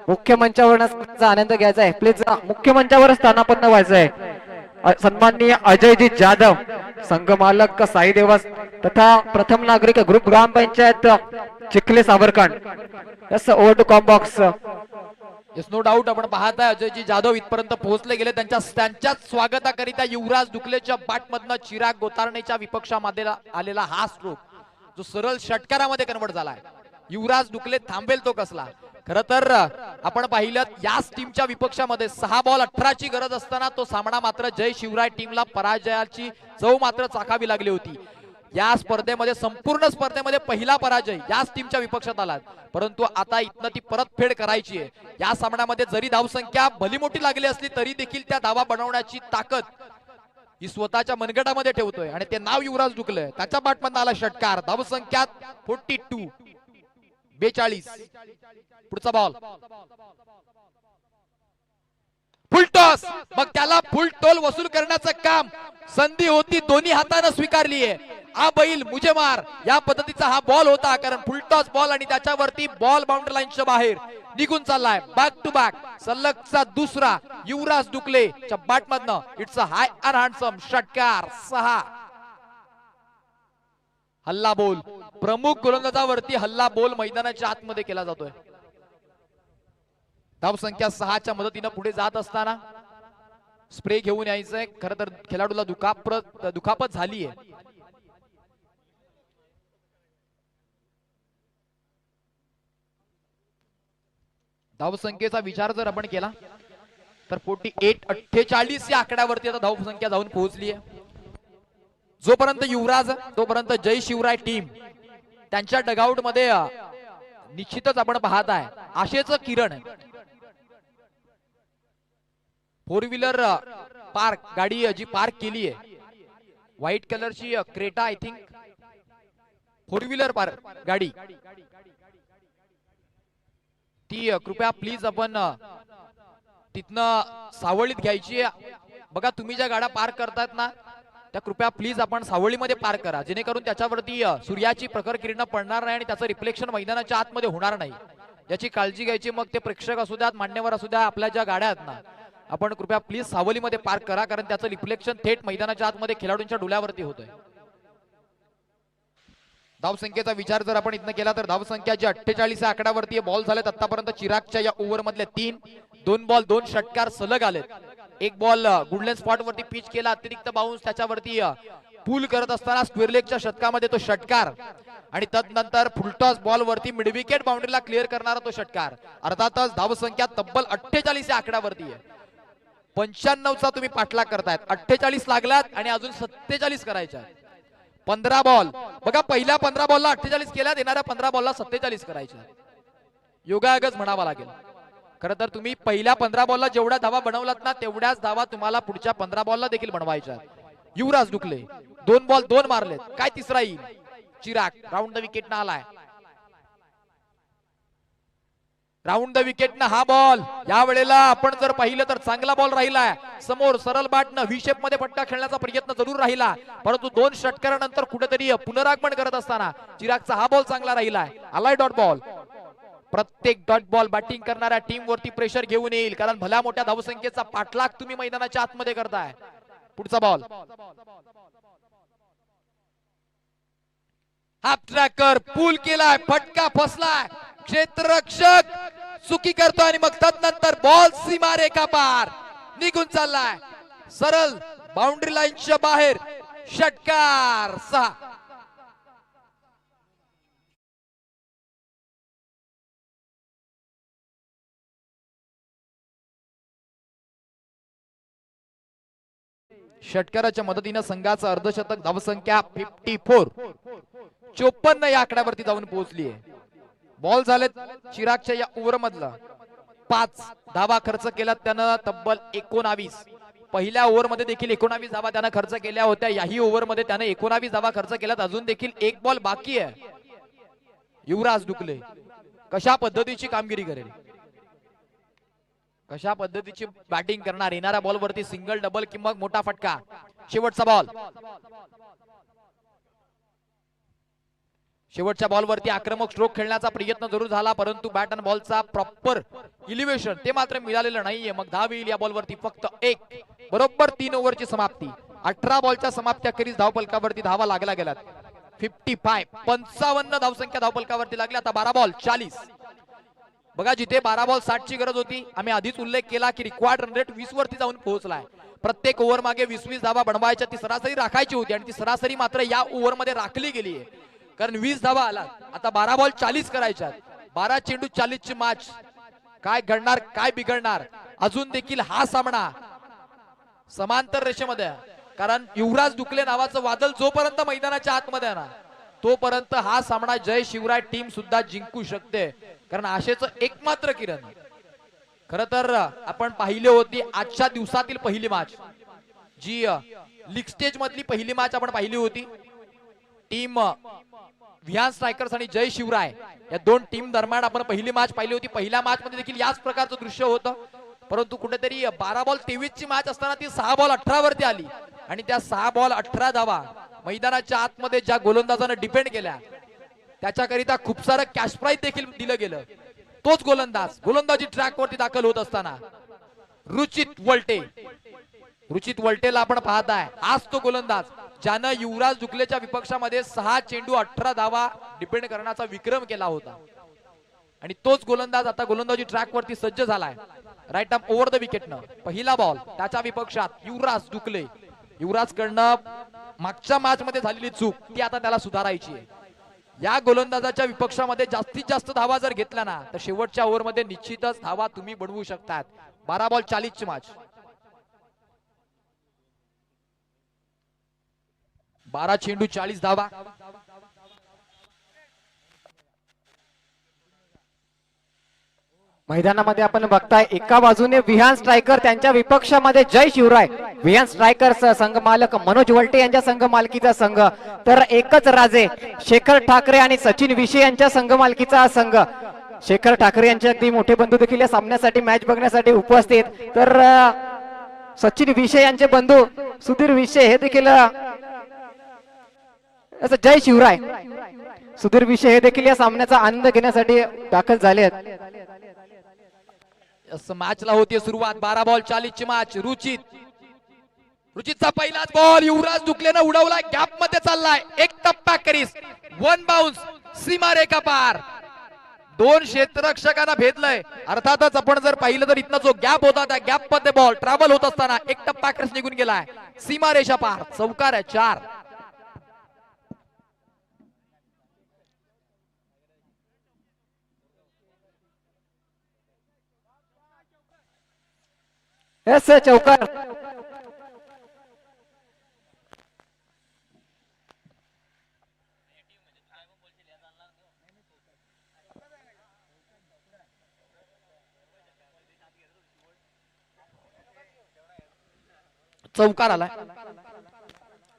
[SPEAKER 3] मुख्य मंचावर आनंद घ्यायचा आहे. प्लीज मुख्य मंचावर स्थानापन्न व्हायचं आहे. सन्माननीय अजयजी जाधव संघ मालक साई देवस तथा प्रथम नागरिक group Grampanchayat Chikhale Savarkand. Yes over to com box.
[SPEAKER 1] Yes no doubt आपण पाहताय अजयजी जाधव इथपर्यंत पोहोचले गेले. त्यांच्याच स्वागताकरिता युवराज डुकलेच्या बॅटमधनं चिराग गोतारणेच्या विपक्षामध्ये आलेला हा स्ट्रोक जो सरळ षटकारामध्ये कन्वर्ट झालाय. युवराज डुकले थांबेल तो कसला? खरं तर आपण पाहिलं याच टीमच्या विपक्षामध्ये 6 बॉल 18 ची गरज असताना तो सामना मात्र जय शिवराय टीमला पराजयाची चव मात्र चाखावी लागली होती. या स्पर्धेमध्ये संपूर्ण स्पर्धेमध्ये पहिला पराजय याच टीमच्या विपक्षात आला. परंतु आता इथनं ती परतफेड करायची आहे. या सामन्यामध्ये जरी धावसंख्या भली मोठी लागली असली तरी देखील त्या धावा बनवण्याची ताकद ही स्वतःच्या मनगटामध्ये ठेवतोय आणि ते नाव युवराज डुकले. त्याच्या बॅटमधनं आला षटकार. धावसंख्यात 42. 42. पुढचा बॉल फुलटॉस, मग त्याला फुल टोल वसूल करण्याचं काम संधी होती, दोन्ही हाताने स्वीकारली आहे. आ बैल मुझे मार या पद्धतीचा हा बॉल होता, कारण फुलटॉस बॉल आणि त्याच्यावरती बॉल बाउंड्री लाईनच्या बाहेर निघून चाललाय. बॅक टू बॅक सलगचा दुसरा युवराज डुकलेच्या बॅटमधनं. It's a high and handsome षटकार. 6. हल्ला बोल, प्रमुख गोलंदाजावरती हल्ला बोल मैदानाच्या आतमध्ये केला जातोय. धाव संख्या 6च्या मदतीनं पुढे जात असताना स्प्रे घेऊन यायचंय. खरं तर खेळाडूला दुखापत झालीय. धावसंख्येचा विचार जर आपण केला तर 48 या आकड्यावरती आता धावसंख्या जाऊन पोहोचली आहे. जोपर्यंत युवराज तोपर्यंत जय शिवराय टीम त्यांच्या डगआउट मध्ये निश्चितच आपण पाहत आहे आशेचं किरण. 4 व्हीलर पार्क गाडी जी पार्क केली आहे, व्हाईट कलरची Creta I think 4 wheeler park गाडी, ती कृपया प्लीज आपण तिथनं सावळीत घ्यायची. बघा तुम्ही ज्या गाड्या पार्क करतात ना त्या कृपया प्लीज आपण सावळीमध्ये पार्क करा, जेणेकरून त्याच्यावरती सूर्याची प्रखर किरण पडणार नाही आणि त्याचं रिफ्लेक्शन मैदानाच्या आतमध्ये होणार नाही, याची काळजी घ्यायची. मग ते प्रेक्षक असू द्यात, मान्यवर असू द्या, आपल्या ज्या गाड्या आहेत ना आपण कृपया प्लीज सावलीमध्ये पार्क करा, कारण त्याचं रिफ्लेक्शन थेट मैदानाच्या आतमध्ये खेळाडूंच्या डोळ्यावरती होतंय. धावसंख्येचा विचार जर आपण इथनं केला तर धावसंख्या जी 48 आकड्यावरती बॉल झालेत आतापर्यंत चिरागच्या या ओव्हर मधले 3, 2 बॉल 2 षटकार सलग आलेत. एक बॉल गुडलेन स्पॉट वरती पिच केला, अतिरिक्त बाउन्स त्याच्यावरती पूल करत असताना स्क्वेअर लेगच्या षटकामध्ये तो षटकार, आणि तदनंतर फुलटॉस बॉल वरती मिड विकेट बाउंड्रीला क्लिअर करणारा तो षटकार. अर्थातच धावसंख्या तब्बल 48 या आकड्यावरती आहे. 95चा तुम्ही पाठलाग करतायत, 48 लागलात आणि अजून 47 करायच्या. 15 बॉल बघा, पहिल्या 15 बॉलला 48 केल्यात, येणाऱ्या 15 बॉलला 47 करायच्या. योगायोगच म्हणावा लागेल. खरं तर तुम्ही पहिल्या 15 बॉलला जेवढ्या धावा बनवलात ना तेवढ्याच धावा तुम्हाला पुढच्या 15 बॉलला देखील बनवायच्या. युवराज डुकले 2 बॉल 2 मारलेत, काय तिसरा येईल? चिराग राऊंड द विकेट ना आलाय. राऊंड द विकेट ना हा बॉल या वेळेला आपण जर पाहिलं तर चांगला बॉल राहिलाय. समोर सरळ बॅटनं व्ही शेप मध्ये फटका खेळण्याचा प्रयत्न जरूर राहिला, परंतु 2 षटकारानंतर कुठेतरी पुनरागमन करत असताना चिरागचा हा बॉल चांगला राहिलाय. आलाय डॉट बॉल. प्रत्येक डॉट बॉल बॅटिंग करणाऱ्या टीम वरती प्रेशर घेऊन येईल, कारण भल्या मोठ्या धावसंख्येचा पाठलाग तुम्ही मैदानाच्या आतमध्ये करताय. पुढचा बॉल हाफ ट्रॅकर पूल केलाय, फटका फसलाय, क्षेत्ररक्षक चुकी करतोय आणि मग तदनंतर बॉल सीमा रेखा पार निघून चाललाय, सरळ बाउंड्री लाईनच्या बाहेर. षटकार. 6. षटकाराच्या मदतीनं संघाचं अर्धशतक धावसंख्या 54 54 या आकड्यावरती जाऊन पोहोचली आहे. बॉल झालेत चिरागच्या या ओव्हर मधला 5 धावा खर्च केला त्यानं, तब्बल 19. पहिल्या ओव्हर मध्ये देखील 19 धावा त्यानं खर्च केल्या होत्या. याही ओव्हर मध्ये त्यानं 19 धावा खर्च केल्यात. अजून देखील एक बॉल बाकी आहे. युवराज डुकले कशा पद्धतीची कामगिरी करेल, कशा पद्धतीची बॅटिंग करणार, येणाऱ्या बॉल वरती सिंगल डबल किंवा मोठा फटका. शेवटचा बॉल, शेवटच्या बॉल वरती आक्रमक स्ट्रोक खेळण्याचा प्रयत्न जरूर झाला, परंतु बॅट अँड बॉलचा प्रॉपर इलिव्हेशन ते मात्र मिळालेलं नाहीये. मग धाव येईल या बॉल वरती फक्त 1. बरोबर 3 ओव्हरची समाप्ती. 18 बॉलच्या समाप्त्याखेरीज धावफलकावरती धावा लागल्या गेल्यात. 55 धावसंख्या धावफलकावरती लागली. आता 12 बॉल 40. बघा, जिथे 12 बॉल 60 ची गरज होती, आम्ही आधीच उल्लेख केला की रिक्वायर्ड रन रेट 20 वरती जाऊन पोहोचलाय. प्रत्येक ओव्हर मागे 20-20 धावा बनवायच्या, ती सरासरी राखायची होती आणि ती सरासरी मात्र या ओव्हर मध्ये राखली गेली आहे, कारण 20 धावा आला. आता 12 बॉल 40 करायच्या. 12 चेंडू 40 ची मॅच. काय घडणार, काय बिघडणार? अजून देखील हा सामना समांतर रेषेमध्ये आहे, कारण युवराज डुकले नावाचं वादळ जोपर्यंत मैदानाच्या आतमध्ये आहे ना तोपर्यंत हा सामना जय शिवराय टीम सुद्धा जिंकू शकते, कारण आशेचं एकमात्र किरण. खर तर आपण पाहिली होती आजच्या दिवसातील पहिली मॅच, जी लीग स्टेज मधली पहिली मॅच आपण पाहिली होती. टीम विहान स्ट्रायकर्स आणि जय शिवराय या दोन टीम दरम्यान आपण पहिली मॅच पाहिली होती. पहिल्या मॅच मध्ये देखील याच प्रकारचं दृश्य होतं, परंतु कुठेतरी 12 बॉल 23 ची मॅच असताना ती 6 बॉल 18 वरती आली आणि त्या 6 बॉल 18 धावा मैदानाच्या आतमध्ये ज्या गोलंदाजानं डिपेंड केल्या त्याच्याकरिता खूप सारं कॅश प्राइज देखील दिलं गेलं. तोच गोलंदाजी ट्रॅक वरती दाखल होत असताना रुचित वलटेला आपण पाहताय. आज तो गोलंदाज ज्यानं युवराज दुकलेच्या विपक्षामध्ये 6 चेंडू 18 धावा डिपेंड करण्याचा विक्रम केला होता आणि तोच गोलंदाज आता गोलंदाजी ट्रॅक वरती सज्ज झालाय. राईट आर्म ओव्हर द विकेटनं पहिला बॉल त्याच्या विपक्षात युवराज दुकले. युवराज कडनं मागच्या मॅच मध्ये झालेली चूक ती आता त्याला सुधारायची आहे. या गोलंदाजाच्या विपक्षामध्ये जास्तीत जास्त धावा जर घेतल्या ना तर शेवटच्या ओव्हर मध्ये निश्चितच धावा तुम्ही बनवू शकतात. 12 बॉल 40 ची मॅच, 12 चेंडू 40 धावा.
[SPEAKER 3] मैदानामध्ये आपण बघताय एका बाजूने विहान स्ट्रायकर त्यांच्या विपक्षामध्ये जय शिवराय. विहान स्ट्रायकर्स संघ मालक मनोज वलटे यांच्या संघ मालकीचा संघ, तर एकच राजे शेखर ठाकरे आणि सचिन विषे यांच्या संघ मालकीचा संघ. शेखर ठाकरे यांचे अगदी मोठे बंधू देखील या सामन्यासाठी मॅच बघण्यासाठी उपस्थित, तर सचिन विषे यांचे बंधू सुधीर विषे हे देखील जय शिवराय सुधीर विषे हे देखील या सामन्याचा आनंद घेण्यासाठी दाखल झाले आहेत.
[SPEAKER 1] मॅचला होती सुरुवात. 12 बॉल 40 ची मॅच. रुचितचा पहिलाच बॉल युवराज दुकलेनं उडवलाय, गॅप मध्ये चाललाय, एक टप्पा करीस, 1 बाउन्स, सीमारेखा पार. 2 क्षेत्ररक्षकांना भेदलंय. अर्थातच आपण जर पाहिलं तर इथनं जो गॅप होता त्या गॅप मध्ये बॉल ट्रॅव्हल होत असताना एक टप्पा करीस निघून गेलाय. सीमारेषा पार, चौकार आहे 4.
[SPEAKER 3] चौकार.
[SPEAKER 1] चौकार आलाय.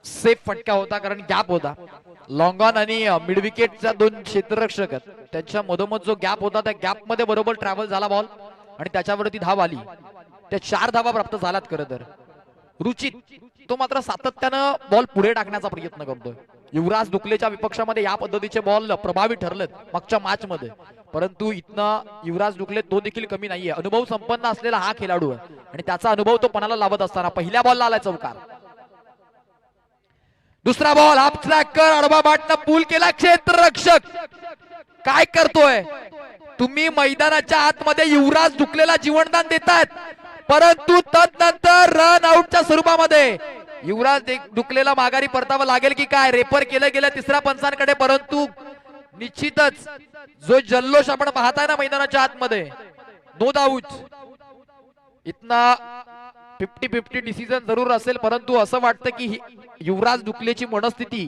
[SPEAKER 1] सेफ फटका होता कारण गॅप होता. लॉंग ऑन आणि मिड विकेटच्या 2 क्षेत्ररक्षक त्यांच्या मधोमध जो गॅप होता त्या गॅप मध्ये बरोबर ट्रॅव्हल झाला बॉल आणि त्याच्यावरती धाव आली. त्या 4 धावा प्राप्त झाल्यात. खरं तर रुचित तो मात्र सातत्यानं बॉल पुढे टाकण्याचा प्रयत्न करतोय. युवराज दुकलेच्या विपक्षामध्ये या पद्धतीचे बॉल प्रभावी ठरलेत मागच्या मॅच मध्ये, परंतु इथनं युवराज दुकले तो देखील कमी नाहीये. अनुभव संपन्न असलेला हा खेळाडू आहे आणि त्याचा अनुभव तो पणाला लावत असताना पहिल्या बॉलला आलाय चौकार. दुसरा बॉल हाफ ट्रॅकर आडवा बाटनं पूल केला. क्षेत्ररक्षक काय करतोय तुम्ही? मैदानाच्या आतमध्ये युवराज दुकलेला जीवनदान देतायत, परंतु तदनंतर रन आउटच्या स्वरूपामध्ये युवराज दुकलेला माघारी परतावं लागेल की काय? रेफर केलं गेलं तिसऱ्या पंचांकडे, परंतु निश्चितच जो जल्लोष आपण पाहताय ना मैदानाच्या आतमध्ये, नो डाऊट इतना 50-50 डिसिजन जरूर असेल, परंतु असं वाटतं की युवराज दुकलेची मनस्थिती,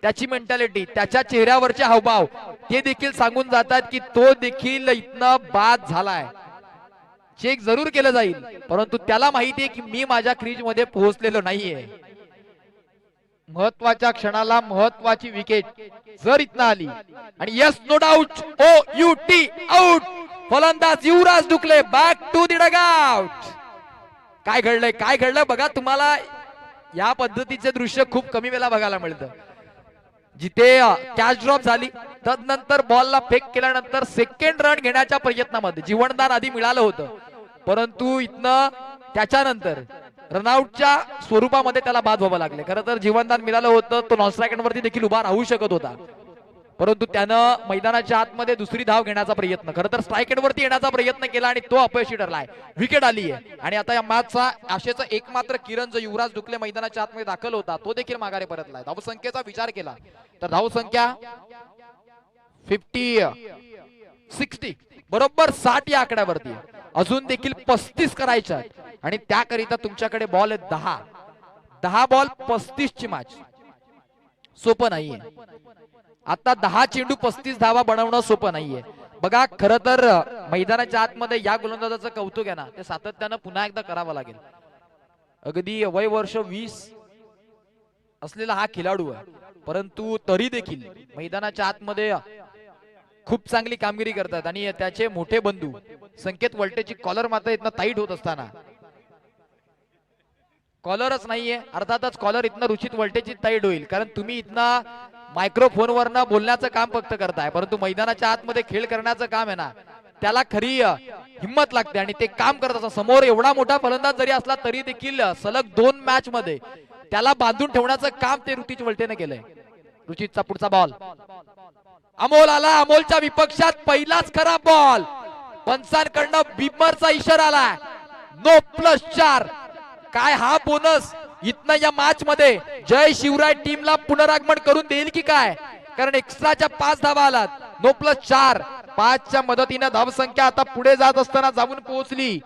[SPEAKER 1] त्याची मेंटॅलिटी, त्याच्या चेहऱ्यावरचे हावभाव ते देखील सांगून जातात की तो देखील इथनं बाद झालाय. चेक जरूर केलं जाईल, परंतु त्याला माहिती आहे की मी माझ्या क्रीज मध्ये पोहोचलेलो नाहीये. महत्वाच्या क्षणाला महत्वाची विकेट जर इथनं आली आणि yes no doubt OUT out. फलंदाज Yuvraj Dukle back to the dugout. काय घडलंय बघा. तुम्हाला या पद्धतीचे दृश्य खूप कमी वेळा बघायला मिळतं. जिथे कॅच ड्रॉप झाली तदनंतर बॉलला फेक केल्यानंतर सेकंड रन घेण्याच्या प्रयत्नामध्ये जीवनदान आधी मिळालं होतं, परंतु इथनं त्याच्यानंतर रनआउटच्या स्वरूपामध्ये त्याला बाद व्हावं लागले. खरं तर जीवनदान मिळालं होतं, तो नॉन स्ट्रायकर वरती देखील उभा राहू शकत होता, परंतु त्यानं मैदानाच्या आतमध्ये दुसरी धाव घेण्याचा प्रयत्न, खरं तर स्ट्राईक वरती येण्याचा प्रयत्न केला आणि तो अपयशी ठरलाय. विकेट आली आहे आणि आता या मॅचचा आशेचा एकमात्र किरण जो युवराज दुकले मैदानाच्या आतमध्ये दाखल होता तो देखील माघारी परतलाय. धावसंख्येचा विचार केला तर धावसंख्या 60 बरोबर 60 या आकड्यावरती. अजून देखील 35 करायच्या आणि त्याकरिता तुमच्याकडे बॉल आहे 10 बॉल 35 ची मॅच. सोपं नाहीये. आता 10 चेंडू 35 धावा बनवणं सोपं नाहीये. बघा खरं तर मैदानाच्या आतमध्ये या गोलंदाजाचं कौतुक आहे ना, ते सातत्यानं पुन्हा एकदा करावं लागेल. अगदी वय वर्ष 20 असलेला हा खेळाडू आहे, परंतु तरी देखील मैदानाच्या आतमध्ये खूप चांगली कामगिरी करतात आणि त्याचे मोठे बंधू संकेत वल्टेची कॉलर मात्र इथनं टाईट होत असताना, कॉलरच नाहीये अर्थातच कॉलर इथनं रुचित वल्टेची टाईट होईल, कारण तुम्ही इथनं मायक्रोफोनवरनं बोलण्याचं काम फक्त करताय, परंतु मैदानाच्या आतमध्ये खेळ करण्याचं काम आहे ना, त्याला खरी हिंमत लागते आणि ते काम करत असतात. समोर एवढा मोठा फलंदाज जरी असला तरी देखील सलग 2 मॅच मध्ये त्याला बांधून ठेवण्याचं काम ते रुचित वल्टेने केलंय. रुचितचा पुढचा बॉल, अमोल आला, अमोलच्या विपक्षात पहिलाच खराब बॉल, पंचांकडनं बिमरचा इशारा आला, नो +4. काय हा बोनस इथनं या मॅच मध्ये जय शिवराय टीमला पुनरागमन करून देईल की काय, कारण एक्स्ट्राच्या 5 धावा आलात, नो +4. 5च्या मदतीने धावसंख्या आता पुढे जात असताना जाऊन पोहोचली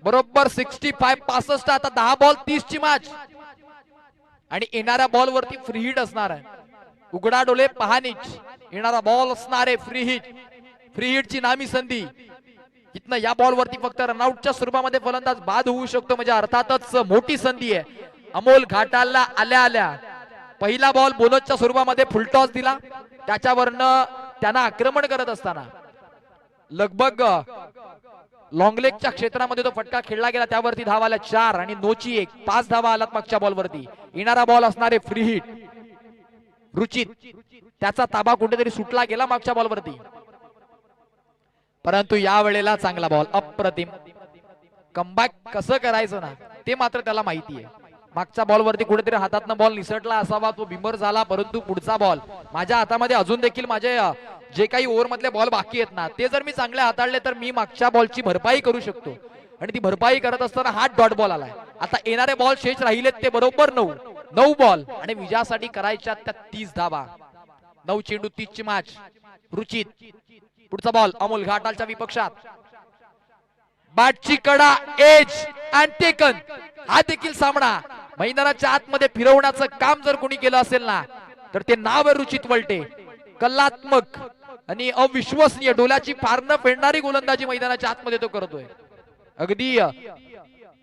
[SPEAKER 1] बरोबर 65. आता 10 बॉल 30 ची मॅच आणि येणाऱ्या बॉल वरती फ्री हिट असणार आहे. उघडा डोळे पहानीच येणारा बॉल असणार आहे फ्री हिट. फ्री हिटची नामी संधी, इथनं या बॉल वरती फक्त रनआउटच्या स्वरूपामध्ये फलंदाज बाद होऊ शकतो, म्हणजे अर्थातच मोठी संधी आहे. अमोल घाटाला आल्या आल्या पहिला बॉल बोनसच्या स्वरूपामध्ये फुलटॉस दिला, त्याच्यावरनं त्यांना आक्रमण करत असताना लगभग लॉंगलेगच्या क्षेत्रामध्ये तो फटका खेळला गेला, त्यावरती धावा आल्या 4 आणि नोची 1. 5 धावा आलात मागच्या बॉल वरती. येणारा बॉल असणारे फ्री हिट. रुचित त्याचा ताबा कुठेतरी सुटला गेला मागच्या बॉल वरती, परंतु या वेळेला चांगला बॉल, अप्रतिम. कमबॅक कसं करायचं ना ते मात्र त्याला माहिती आहे. मागच्या बॉल वरती कुठेतरी हातातनं बॉल निसटला असावा, तो बिमर झाला, परंतु पुढचा बॉल माझ्या हातामध्ये अजून देखील माझे जे काही ओव्हर मधले बॉल बाकी आहेत ना ते जर मी चांगले हाताळले तर मी मागच्या बॉलची भरपाई करू शकतो, आणि ती भरपाई करत असताना हा डॉट बॉल आलाय. आता येणारे बॉल शेष राहिलेत ते बरोबर 9 बॉल आणि विजयासाठी करायच्या त्या 30 धावा. 9 चेंडू 30 ची मॅच. रुचित पुढचा बॉल अमोल घाटालच्या विपक्षात, बॅटची कडा एज अँड टेकन. हा देखील सामना मैदानाच्या आतमध्ये फिरवण्याचं काम जर कोणी केलं असेल ना तर ते नाव आहे रुचित वल्टे. कलात्मक आणि अविश्वसनीय डोल्याची फारनं फेडणारी गोलंदाजी मैदानाच्या आतमध्ये तो करतोय. अगदी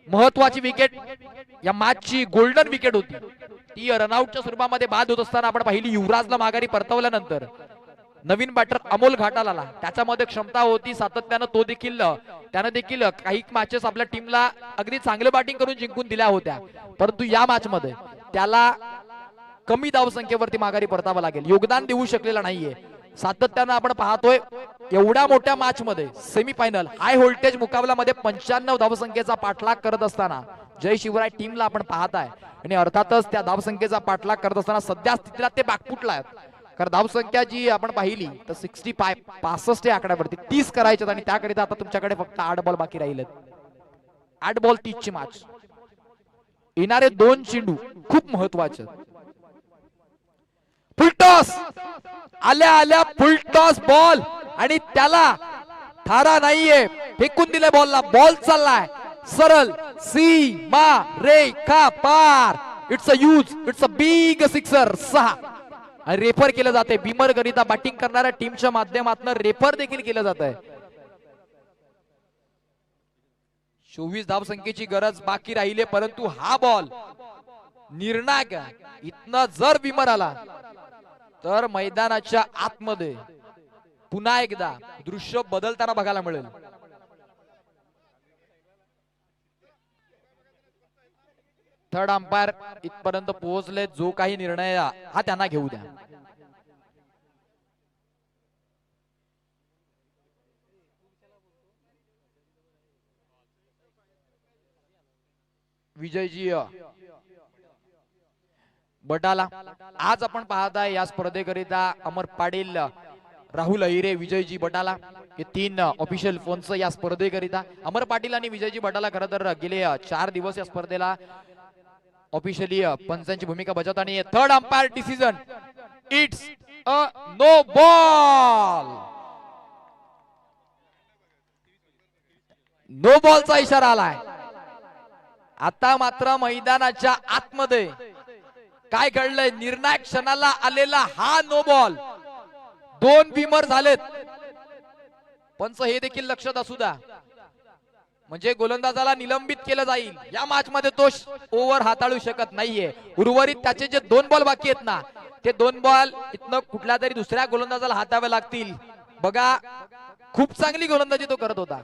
[SPEAKER 1] महत्वाची विकेट या मॅचची गोल्डन विकेट होती, ती रनआउटच्या स्वरूपामध्ये बाद होत असताना आपण पाहिली. युवराजला माघारी परतवल्यानंतर नवीन बॅटर अमोल घाटाल आला, त्याच्यामध्ये क्षमता होती सातत्यानं, त्यानं देखील काही मॅचेस आपल्या टीमला अगदी चांगलं बॅटिंग करून जिंकून दिल्या होत्या, परंतु या मॅच मध्ये त्याला कमी धावसंख्येवरती माघारी परतावं लागेल, योगदान देऊ शकलेलं नाहीये. सातत्यानं आपण पाहतोय एवढ्या मोठ्या मॅच मध्ये सेमीफायनल हाय व्होल्टेज मुकाबल्यामध्ये 95 धावसंख्येचा पाठलाग करत असताना जय शिवराय टीमला आपण पाहताय, आणि अर्थातच त्या धावसंख्येचा पाठलाग करत असताना सध्या स्थितीला ते बॅकफुटला आहेत. कारण धावसंख्या जी आपण पाहिली तर 65 या आकड्यावरती 30 करायच्यात, आणि त्याकरिता आता तुमच्याकडे फक्त 8 बॉल बाकी राहिलेत. 8 बॉल 30 ची मॅच. येणारे 2 चेंडू खूप महत्वाचे. फुलटॉस आल्या आल्या फुलटॉस बॉल, आणि त्याला थारा नाहीये, फेकून दिले बॉलला. बॉल चाललाय सरळ सीमा रेखा पार. It's a big sixer. 6 refer केलं जाते बिमर करिता बॅटिंग करणाऱ्या टीमच्या माध्यमातून रेफर देखील केलं जात आहे. 24 धावसंख्येची गरज बाकी राहिली, परंतु हा बॉल निर्णायक. इथनं जर बिमर आला तर मैदानाच्या आतमध्ये पुन्हा एकदा दृश्य बदलताना बघायला मिळेल. थर्ड अंपायर इथपर्यंत पोहोचले, जो काही निर्णय हा त्यांना घेऊ द्या. विजयजी बटाला आज आपण पाहताय या स्पर्धेकरिता अमर पाटील, राहुल अहिरे, विजयजी बटाला हे 3 ऑफिशियल फोन्स या स्पर्धेकरिता. अमर पाटील आणि विजयजी बटाला खरं तर गेले 4 दिवस या स्पर्धेला ऑफिशियली पंचांची भूमिका बजावत, आणि third umpire decision it's a no ball. No बॉलचा इशारा आलाय. आता मात्र मैदानाच्या आतमध्ये काय घडलंय, निर्णायक क्षणाला आलेला हा नो बॉल. 2 बिमर झालेत, पंच हे देखील लक्षात असू द्या. म्हणजे गोलंदाजाला निलंबित केलं जाईल. या मॅच मध्ये तो ओव्हर हाताळू शकत नाहीये. उर्वरित त्याचे जे 2 बॉल बाकी आहेत ना, ते 2 बॉल इथनं कुठल्या तरी दुसऱ्या गोलंदाजाला हातावे लागतील. बघा, खूप चांगली गोलंदाजी तो करत होता,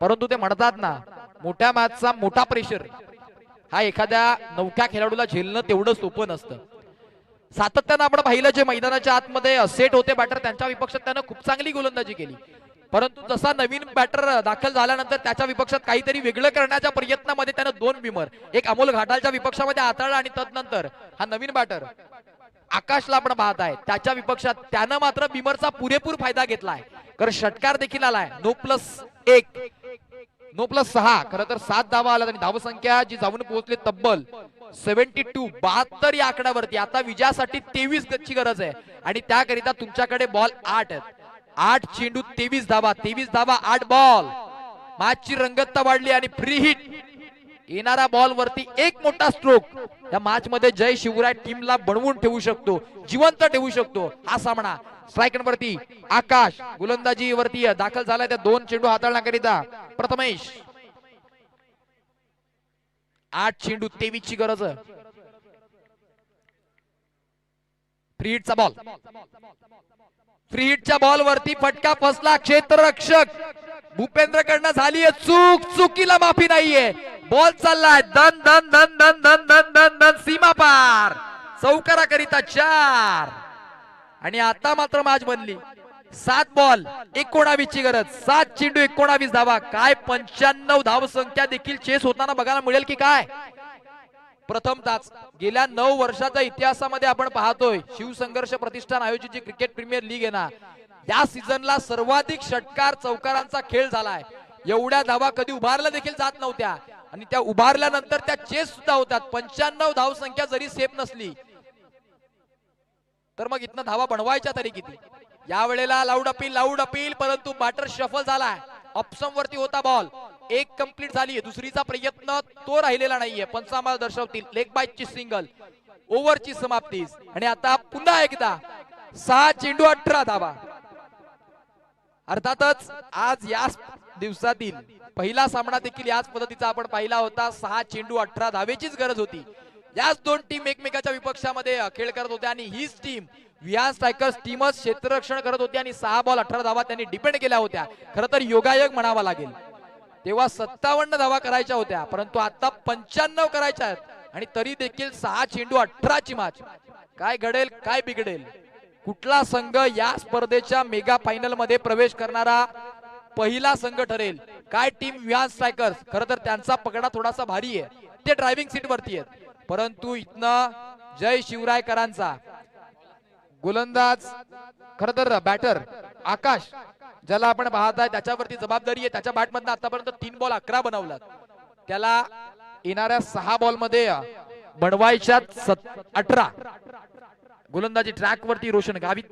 [SPEAKER 1] परंतु ते म्हणतात ना, मोठ्या मॅचचा मोठा प्रेशर हा एखाद्या नवख्या खेळाडूला झेलणं तेवढं सोपं नसतं. सातत्यानं आपण पाहिलं, जे मैदानाच्या आतमध्ये सेट होते बॅटर, त्यांच्या विपक्षात त्यानं खूप चांगली गोलंदाजी केली. परंतु जसा नवीन बॅटर दाखल झाल्यानंतर त्याच्या विपक्षात काहीतरी वेगळं करण्याच्या प्रयत्नामध्ये त्यानं 2 विमर, एक अमोल घाटालच्या विपक्षामध्ये हाताळला आणि तदनंतर हा नवीन बॅटर आकाशला आपण पाहत आहे, त्याच्या विपक्षात त्यानं मात्र बिमरचा पुरेपूर फायदा घेतलाय. कारण षटकार देखील आलाय. 9+1 9+6, खरं तर 7 धावा आल्या आणि धावसंख्या जी जाऊन पोहोचली तब्बल 72, 72 या आकड्यावरती. आता विजयासाठी 23 गतची गरज आहे आणि त्याकरिता तुमच्याकडे बॉल 8 आहेत. 8 चेंडू 23 धावा, 23 धावा 8 बॉल. मॅचची रंगतता वाढली आणि फ्री हिट येणारा बॉल वरती एक मोठा स्ट्रोक या मॅच मध्ये जय शिवराय टीमला बनवून ठेवू शकतो, जिवंत ठेवू शकतो. हा सामना स्ट्रायकर वरती आकाश गोलंदाजी वरती दाखल झालाय त्या 2 चेंडू हाताळण्याकरिता प्रथमेश. 8 चेंडू 23 ची गरज. फ्री हिटचा बॉल, फ्री हिटच्या बॉल वरती फटका फसला. क्षेत्ररक्षक भूपेंद्र कडनं झाली चूक, चुकीला माफी नाहीये. बॉल चाललाय दन दन दन दन दन दन दन दन सीमा पार, चौकाराकरिता 4. आणि आता मात्र मॅच बनली. 7 बॉल 19 ची गरज, 7 चेंडू 19 धावा. काय 95 धाव संख्या देखील चेस होताना बघायला मिळेल की काय. प्रथमताच गेल्या 9 वर्षाच्या इतिहासामध्ये आपण पाहतोय, शिवसंघर्ष प्रतिष्ठान आयोजित जी क्रिकेट प्रीमियर लीग आहे ना, या सीझनला सर्वाधिक षटकार चौकारांचा खेळ झालाय. एवढ्या धावा कधी उभारल्या देखील जात नव्हत्या आणि त्या उभारल्यानंतर त्या चेस सुद्धा होतात. 95 धाव संख्या जरी सेफ नसली तर मग इथनं धावा बनवायच्या तरी किती. या वेळेला लाऊड अपील, परंतु बॅटर शफल झालाय. ऑप्शन वरती होता बॉल, एक कंप्लीट झाली, दुसरीचा प्रयत्न तो राहिलेला नाहीये. पंचांबळ दर्शवतील लेग बाईटची सिंगल, ओव्हरची समाप्ती. आणि आता पुन्हा एकदा 6 चेंडू 18 धावा. अर्थातच आज या दिवसातील पहिला सामना देखील याच पद्धतीचा आपण पाहिला होता. 6 चेंडू 18 धावेचीच गरज होती. याच 2 टीम एकमेकाच्या विपक्षामध्ये खेळ करत होत्या आणि हीच टीम विहान स्ट्रायकर्स टीमच क्षेत्ररक्षण करत होती आणि 6 बॉल 18 धावा त्यांनी डिपेंड केल्या होत्या. खरं तर योगायोग म्हणावा लागेल. तेव्हा 57 धावा करायच्या होत्या, परंतु आता 95 करायच्या आहेत आणि तरी देखील 6 चेंडू 18 ची मॅच. काय घडेल, काय बिघडेल, कुठला संघ या स्पर्धेच्या मेगा फायनल मध्ये प्रवेश करणारा पहिला संघ ठरेल. काय टीम विहान स्ट्रायकर्स, खरं तर त्यांचा पगडा थोडासा भारी आहे, ते ड्रायव्हिंग सीट वरती आहेत. परंतु इथनं जय शिवरायकरांचा गोलंदाज, खरं तर बॅटर आकाश ज्याला आपण पाहताय, त्याच्यावरती जबाबदारी आहे. त्याच्या बॅट मधनं आतापर्यंत 3 बॉल 11 बनवलात. त्याला येणाऱ्या 6 बॉल मध्ये बनवायच्या 18. गोलंदाजी ट्रॅक वरती रोशन गावित,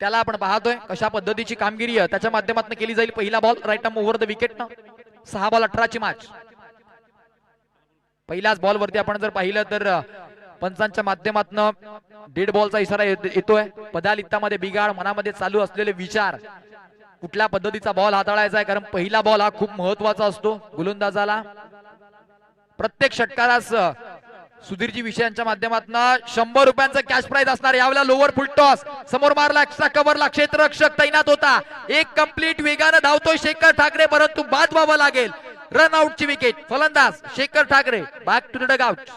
[SPEAKER 1] त्याला आपण पाहतोय कशा पद्धतीची कामगिरी त्याच्या माध्यमातून केली जाईल. पहिला ball right arm over the wicket ना. 6 बॉल 18 ची मॅच. पहिल्याच बॉल वरती आपण जर पाहिलं तर पंचांच्या माध्यमातून डेड बॉलचा इशारा येतोय. पदालित्तामध्ये बिघाड, मनामध्ये चालू असलेले विचार, कुठल्या पद्धतीचा बॉल हाताळायचा आहे. कारण पहिला बॉल हा खूप महत्वाचा असतो गोलंदाजाला. प्रत्येक षटकारास सुधीरजी विषयांच्या माध्यमातून 100 रुपयांचा कॅश प्राइज असणार. यावेळेला लोअर फुल टॉस, समोर मारला, एक्स्ट्रा कव्हरला क्षेत्ररक्षक तैनात होता. एक कंप्लीट वेगानं धावतोय शेखर ठाकरे, परंतु बाद व्हावं लागेल. रन आउटची विकेट. फलंदाज Shekhar Thackeray back to the dugout.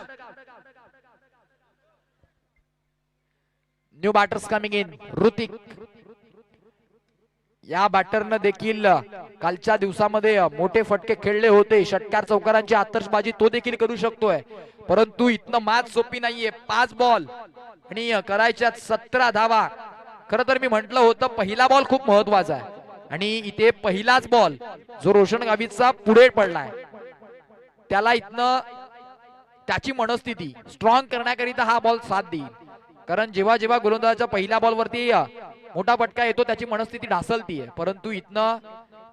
[SPEAKER 1] New batters coming in. Hrithik या बॅटरनं देखील कालच्या दिवसामध्ये मोठे फटके खेळले होते. षटकार चौकारांची आतषबाजी तो देखील करू शकतोय, परंतु इथनं मॅच सोपी नाहीये. 5 बॉल आणि करायच्या 17 धावा. खरं तर मी म्हटलं होतं पहिला बॉल खूप महत्वाचा आहे आणि इथे पहिलाच बॉल जो रोशन गावितचा पुढे पडलाय, त्याला इथनं त्याची मनस्थिती स्ट्रॉंग करण्याकरिता हा बॉल साथ देईल. कारण जेव्हा जेव्हा गोलंदाजाच्या पहिल्या बॉल वरती मोठा फटका येतो त्याची मनस्थिती ढासळतीये. परंतु इथनं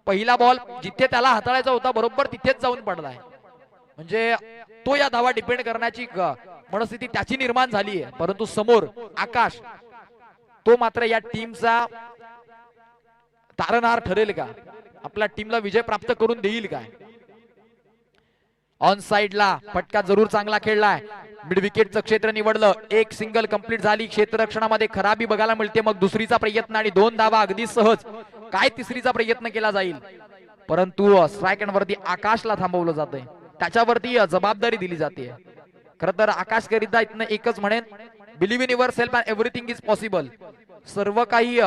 [SPEAKER 1] पहिला बॉल जिथे त्याला हाताळायचा होता बरोबर तिथेच जाऊन पडलाय, म्हणजे तो या धावा डिपेंड करण्याची मनस्थिती त्याची निर्माण झाली आहे. परंतु समोर आकाश, तो मात्र या टीमचा तारणहार ठरेल का, आपल्या टीमला विजय प्राप्त करून देईल काय? ऑन साइडला फटका जरूर चांगला खेळलाय, मिड विकेटचं क्षेत्र निवडलं, एक सिंगल कंप्लीट झाली, क्षेत्ररक्षणामध्ये खराबी बघायला मिळते, मग दुसरीचा प्रयत्न आणि 2 धावा अगदी सहज, काय तिसरीचा प्रयत्न केला जाईल, परंतु स्ट्राइक वरती आकाशला थांबवलं जातंय, त्याच्यावरती जबाबदारी दिली जाते. खर तर आकाश करिता इथनं एकच म्हणेन, believe in your self and everything is possible. सर्व काही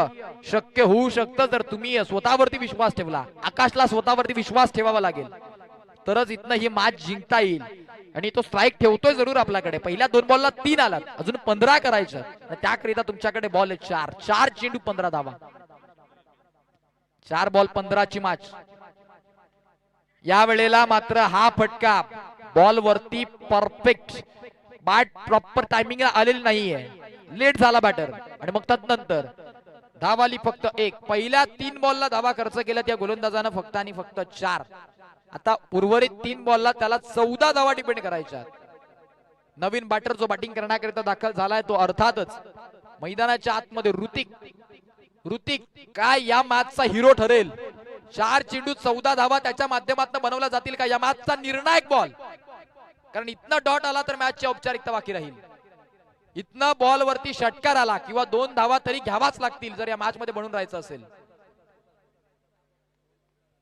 [SPEAKER 1] शक्य होऊ शकतं जर तुम्ही स्वतःवरती विश्वास ठेवला. आकाशला स्वतःवरती विश्वास ठेवावा लागेल, तरच इथनं ही मॅच जिंकता येईल. आणि तो स्ट्राइक ठेवतोय जरूर आपल्याकडे. पहिल्या 2 बॉलला 3 आलात, अजून 15 करायचं, त्याकरिता तुमच्याकडे बॉल आहे 4 चेंडू 15 धावा, 4 बॉल 15 ची मॅच. या वेळेला मात्र हा फटका बॉल वरती परफेक्ट बॅट प्रॉपर टायमिंग आलेली नाहीये, लेट झाला बॅटर, आणि मग तदनंतर धावाली फक्त 1. पहिल्या 3 बॉलला धावा खर्च केला त्या गोलंदाजानं फक्त आणि फक्त 4. आता उर्वरित 3 बॉलला त्याला 14 धावा डिपेंड करायच्या. नवीन बॅटर जो बॅटिंग करण्याकरिता दाखल झालाय तो अर्थातच मैदानाच्या आतमध्ये ऋतिक काय या मॅचचा हिरो ठरेल. 4 चेंडू 14 धावा त्याच्या माध्यमातून बनवल्या जातील का? या मॅचचा निर्णायक बॉल, कारण इथनं डॉट आला तर मॅचची औपचारिकता बाकी राहील. इथनं बॉल वरती षटकार आला किंवा 2 धावा तरी घ्यावाच लागतील जर या मॅच मध्ये बनून राहायचं असेल.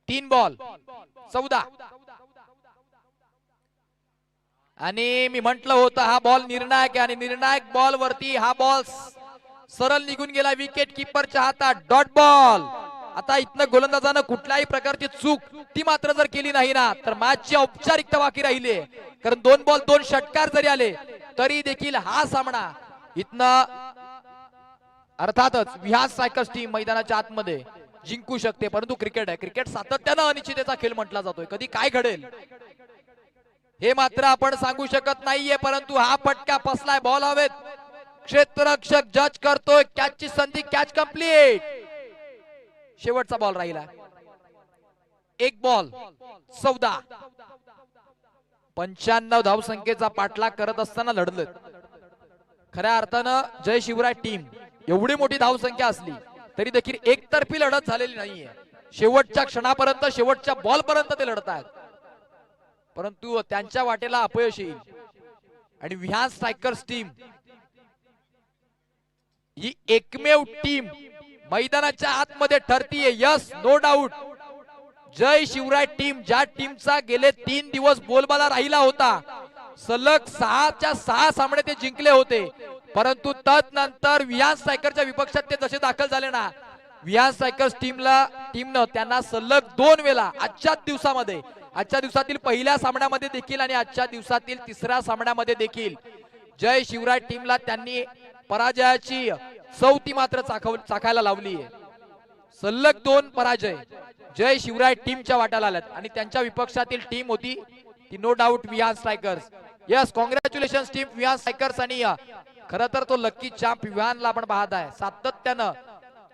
[SPEAKER 1] 3 बॉल 14, आणि मी म्हंटल होतं हा बॉल निर्णायक आहे, आणि निर्णायक बॉल वरती हा बॉल सरळ निघून गेला विकेट किपरच्या हातात. Dot ball. आता इथनं गोलंदाजानं कुठल्याही प्रकारची चूक ती मात्र जर केली नाही ना तर मॅचची औपचारिकता बाकी राहिली, कारण 2 बॉल 2 षटकार जरी आले तरी देखील हा सामना इथनं अर्थातच विहार स्ट्रायकर्स टीम मैदानाच्या आतमध्ये जिंकू शकते. परंतु क्रिकेट आहे, क्रिकेट सातत्यानं अनिश्चिततेचा खेळ म्हटला जातोय, कधी काय घडेल हे मात्र आपण सांगू शकत नाहीये. परंतु हा फटका फसलाय, बॉल हवेत, क्षेत्ररक्षक जज करतोय, कॅचची संधी, कॅच कंप्लीट. शेवटचा बॉल राहिला, 1 बॉल 14. 95 धावसंख्येचा पाठलाग करत असताना लढलं. खऱ्या अर्थानं जय शिवराय टीम एवढी मोठी धावसंख्या असली तरी देखील एकतर्फी लढत झालेली नाहीये. शेवटच्या क्षणापर्यंत, शेवटच्या बॉल पर्यंत ते लढत आहेत, परंतु त्यांच्या वाटेला अपयश येईल. आणि विहार स्ट्रायकर्स टीम ही एकमेव टीम मैदानाच्या आतमध्ये ठरतीये. Yes, no doubt. Jai Shivrai team, ज्या टीमचा गेले 3 दिवस बोलबाला राहिला होता, सलग 6च्या 6 सामने ते जिंकले होते, परंतु तदनंतर विहार स्ट्रायकरच्या विपक्षात ते जसे दाखल झाले ना, विहार स्ट्रायकर्स टीमनं त्यांना सलग 2 वेळा आजच्या दिवसातील पहिल्या सामन्यामध्ये देखील आणि आजच्या दिवसातील 3ऱ्या सामन्यामध्ये देखील जय शिवराय टीमला त्यांनी पराजयाची चौथी मात्र चाखायला लावली आहे. सलग 2 पराजय जय शिवराय टीमच्या वाट्याला आल्यात, आणि त्यांच्या विपक्षातील टीम होती ती नो डाऊट विहार स्ट्रायकर्स. यस, कॉंग्रॅच्युलेशन टीम विहार स्ट्रायकर्स. आणि खरं तर तो लकी चॅम्प विहानला आपण पाहत आहे सातत्यानं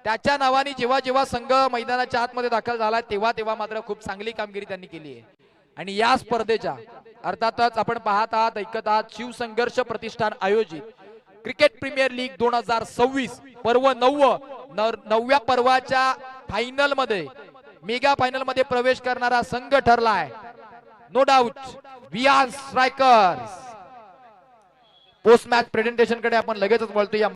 [SPEAKER 1] त्याच्या नावाने जेव्हा जेव्हा संघ मैदानाच्या आतमध्ये दाखल झाला तेव्हा मात्र खूप चांगली कामगिरी त्यांनी केली आहे. आणि या स्पर्धेच्या अर्थातच आपण पाहत आहात, ऐकत आहात, शिवसंघर्ष प्रतिष्ठान आयोजित क्रिकेट प्रीमियर लीग 2026 पर्व 9व्या पर्वाच्या फायनल मध्ये, मेगा फायनल मध्ये प्रवेश करणारा संघ ठरलाय नो डाऊट विहार स्ट्रायकर्स. पोस्ट मॅच प्रेझेंटेशन कडे आपण लगेचच वळतो. या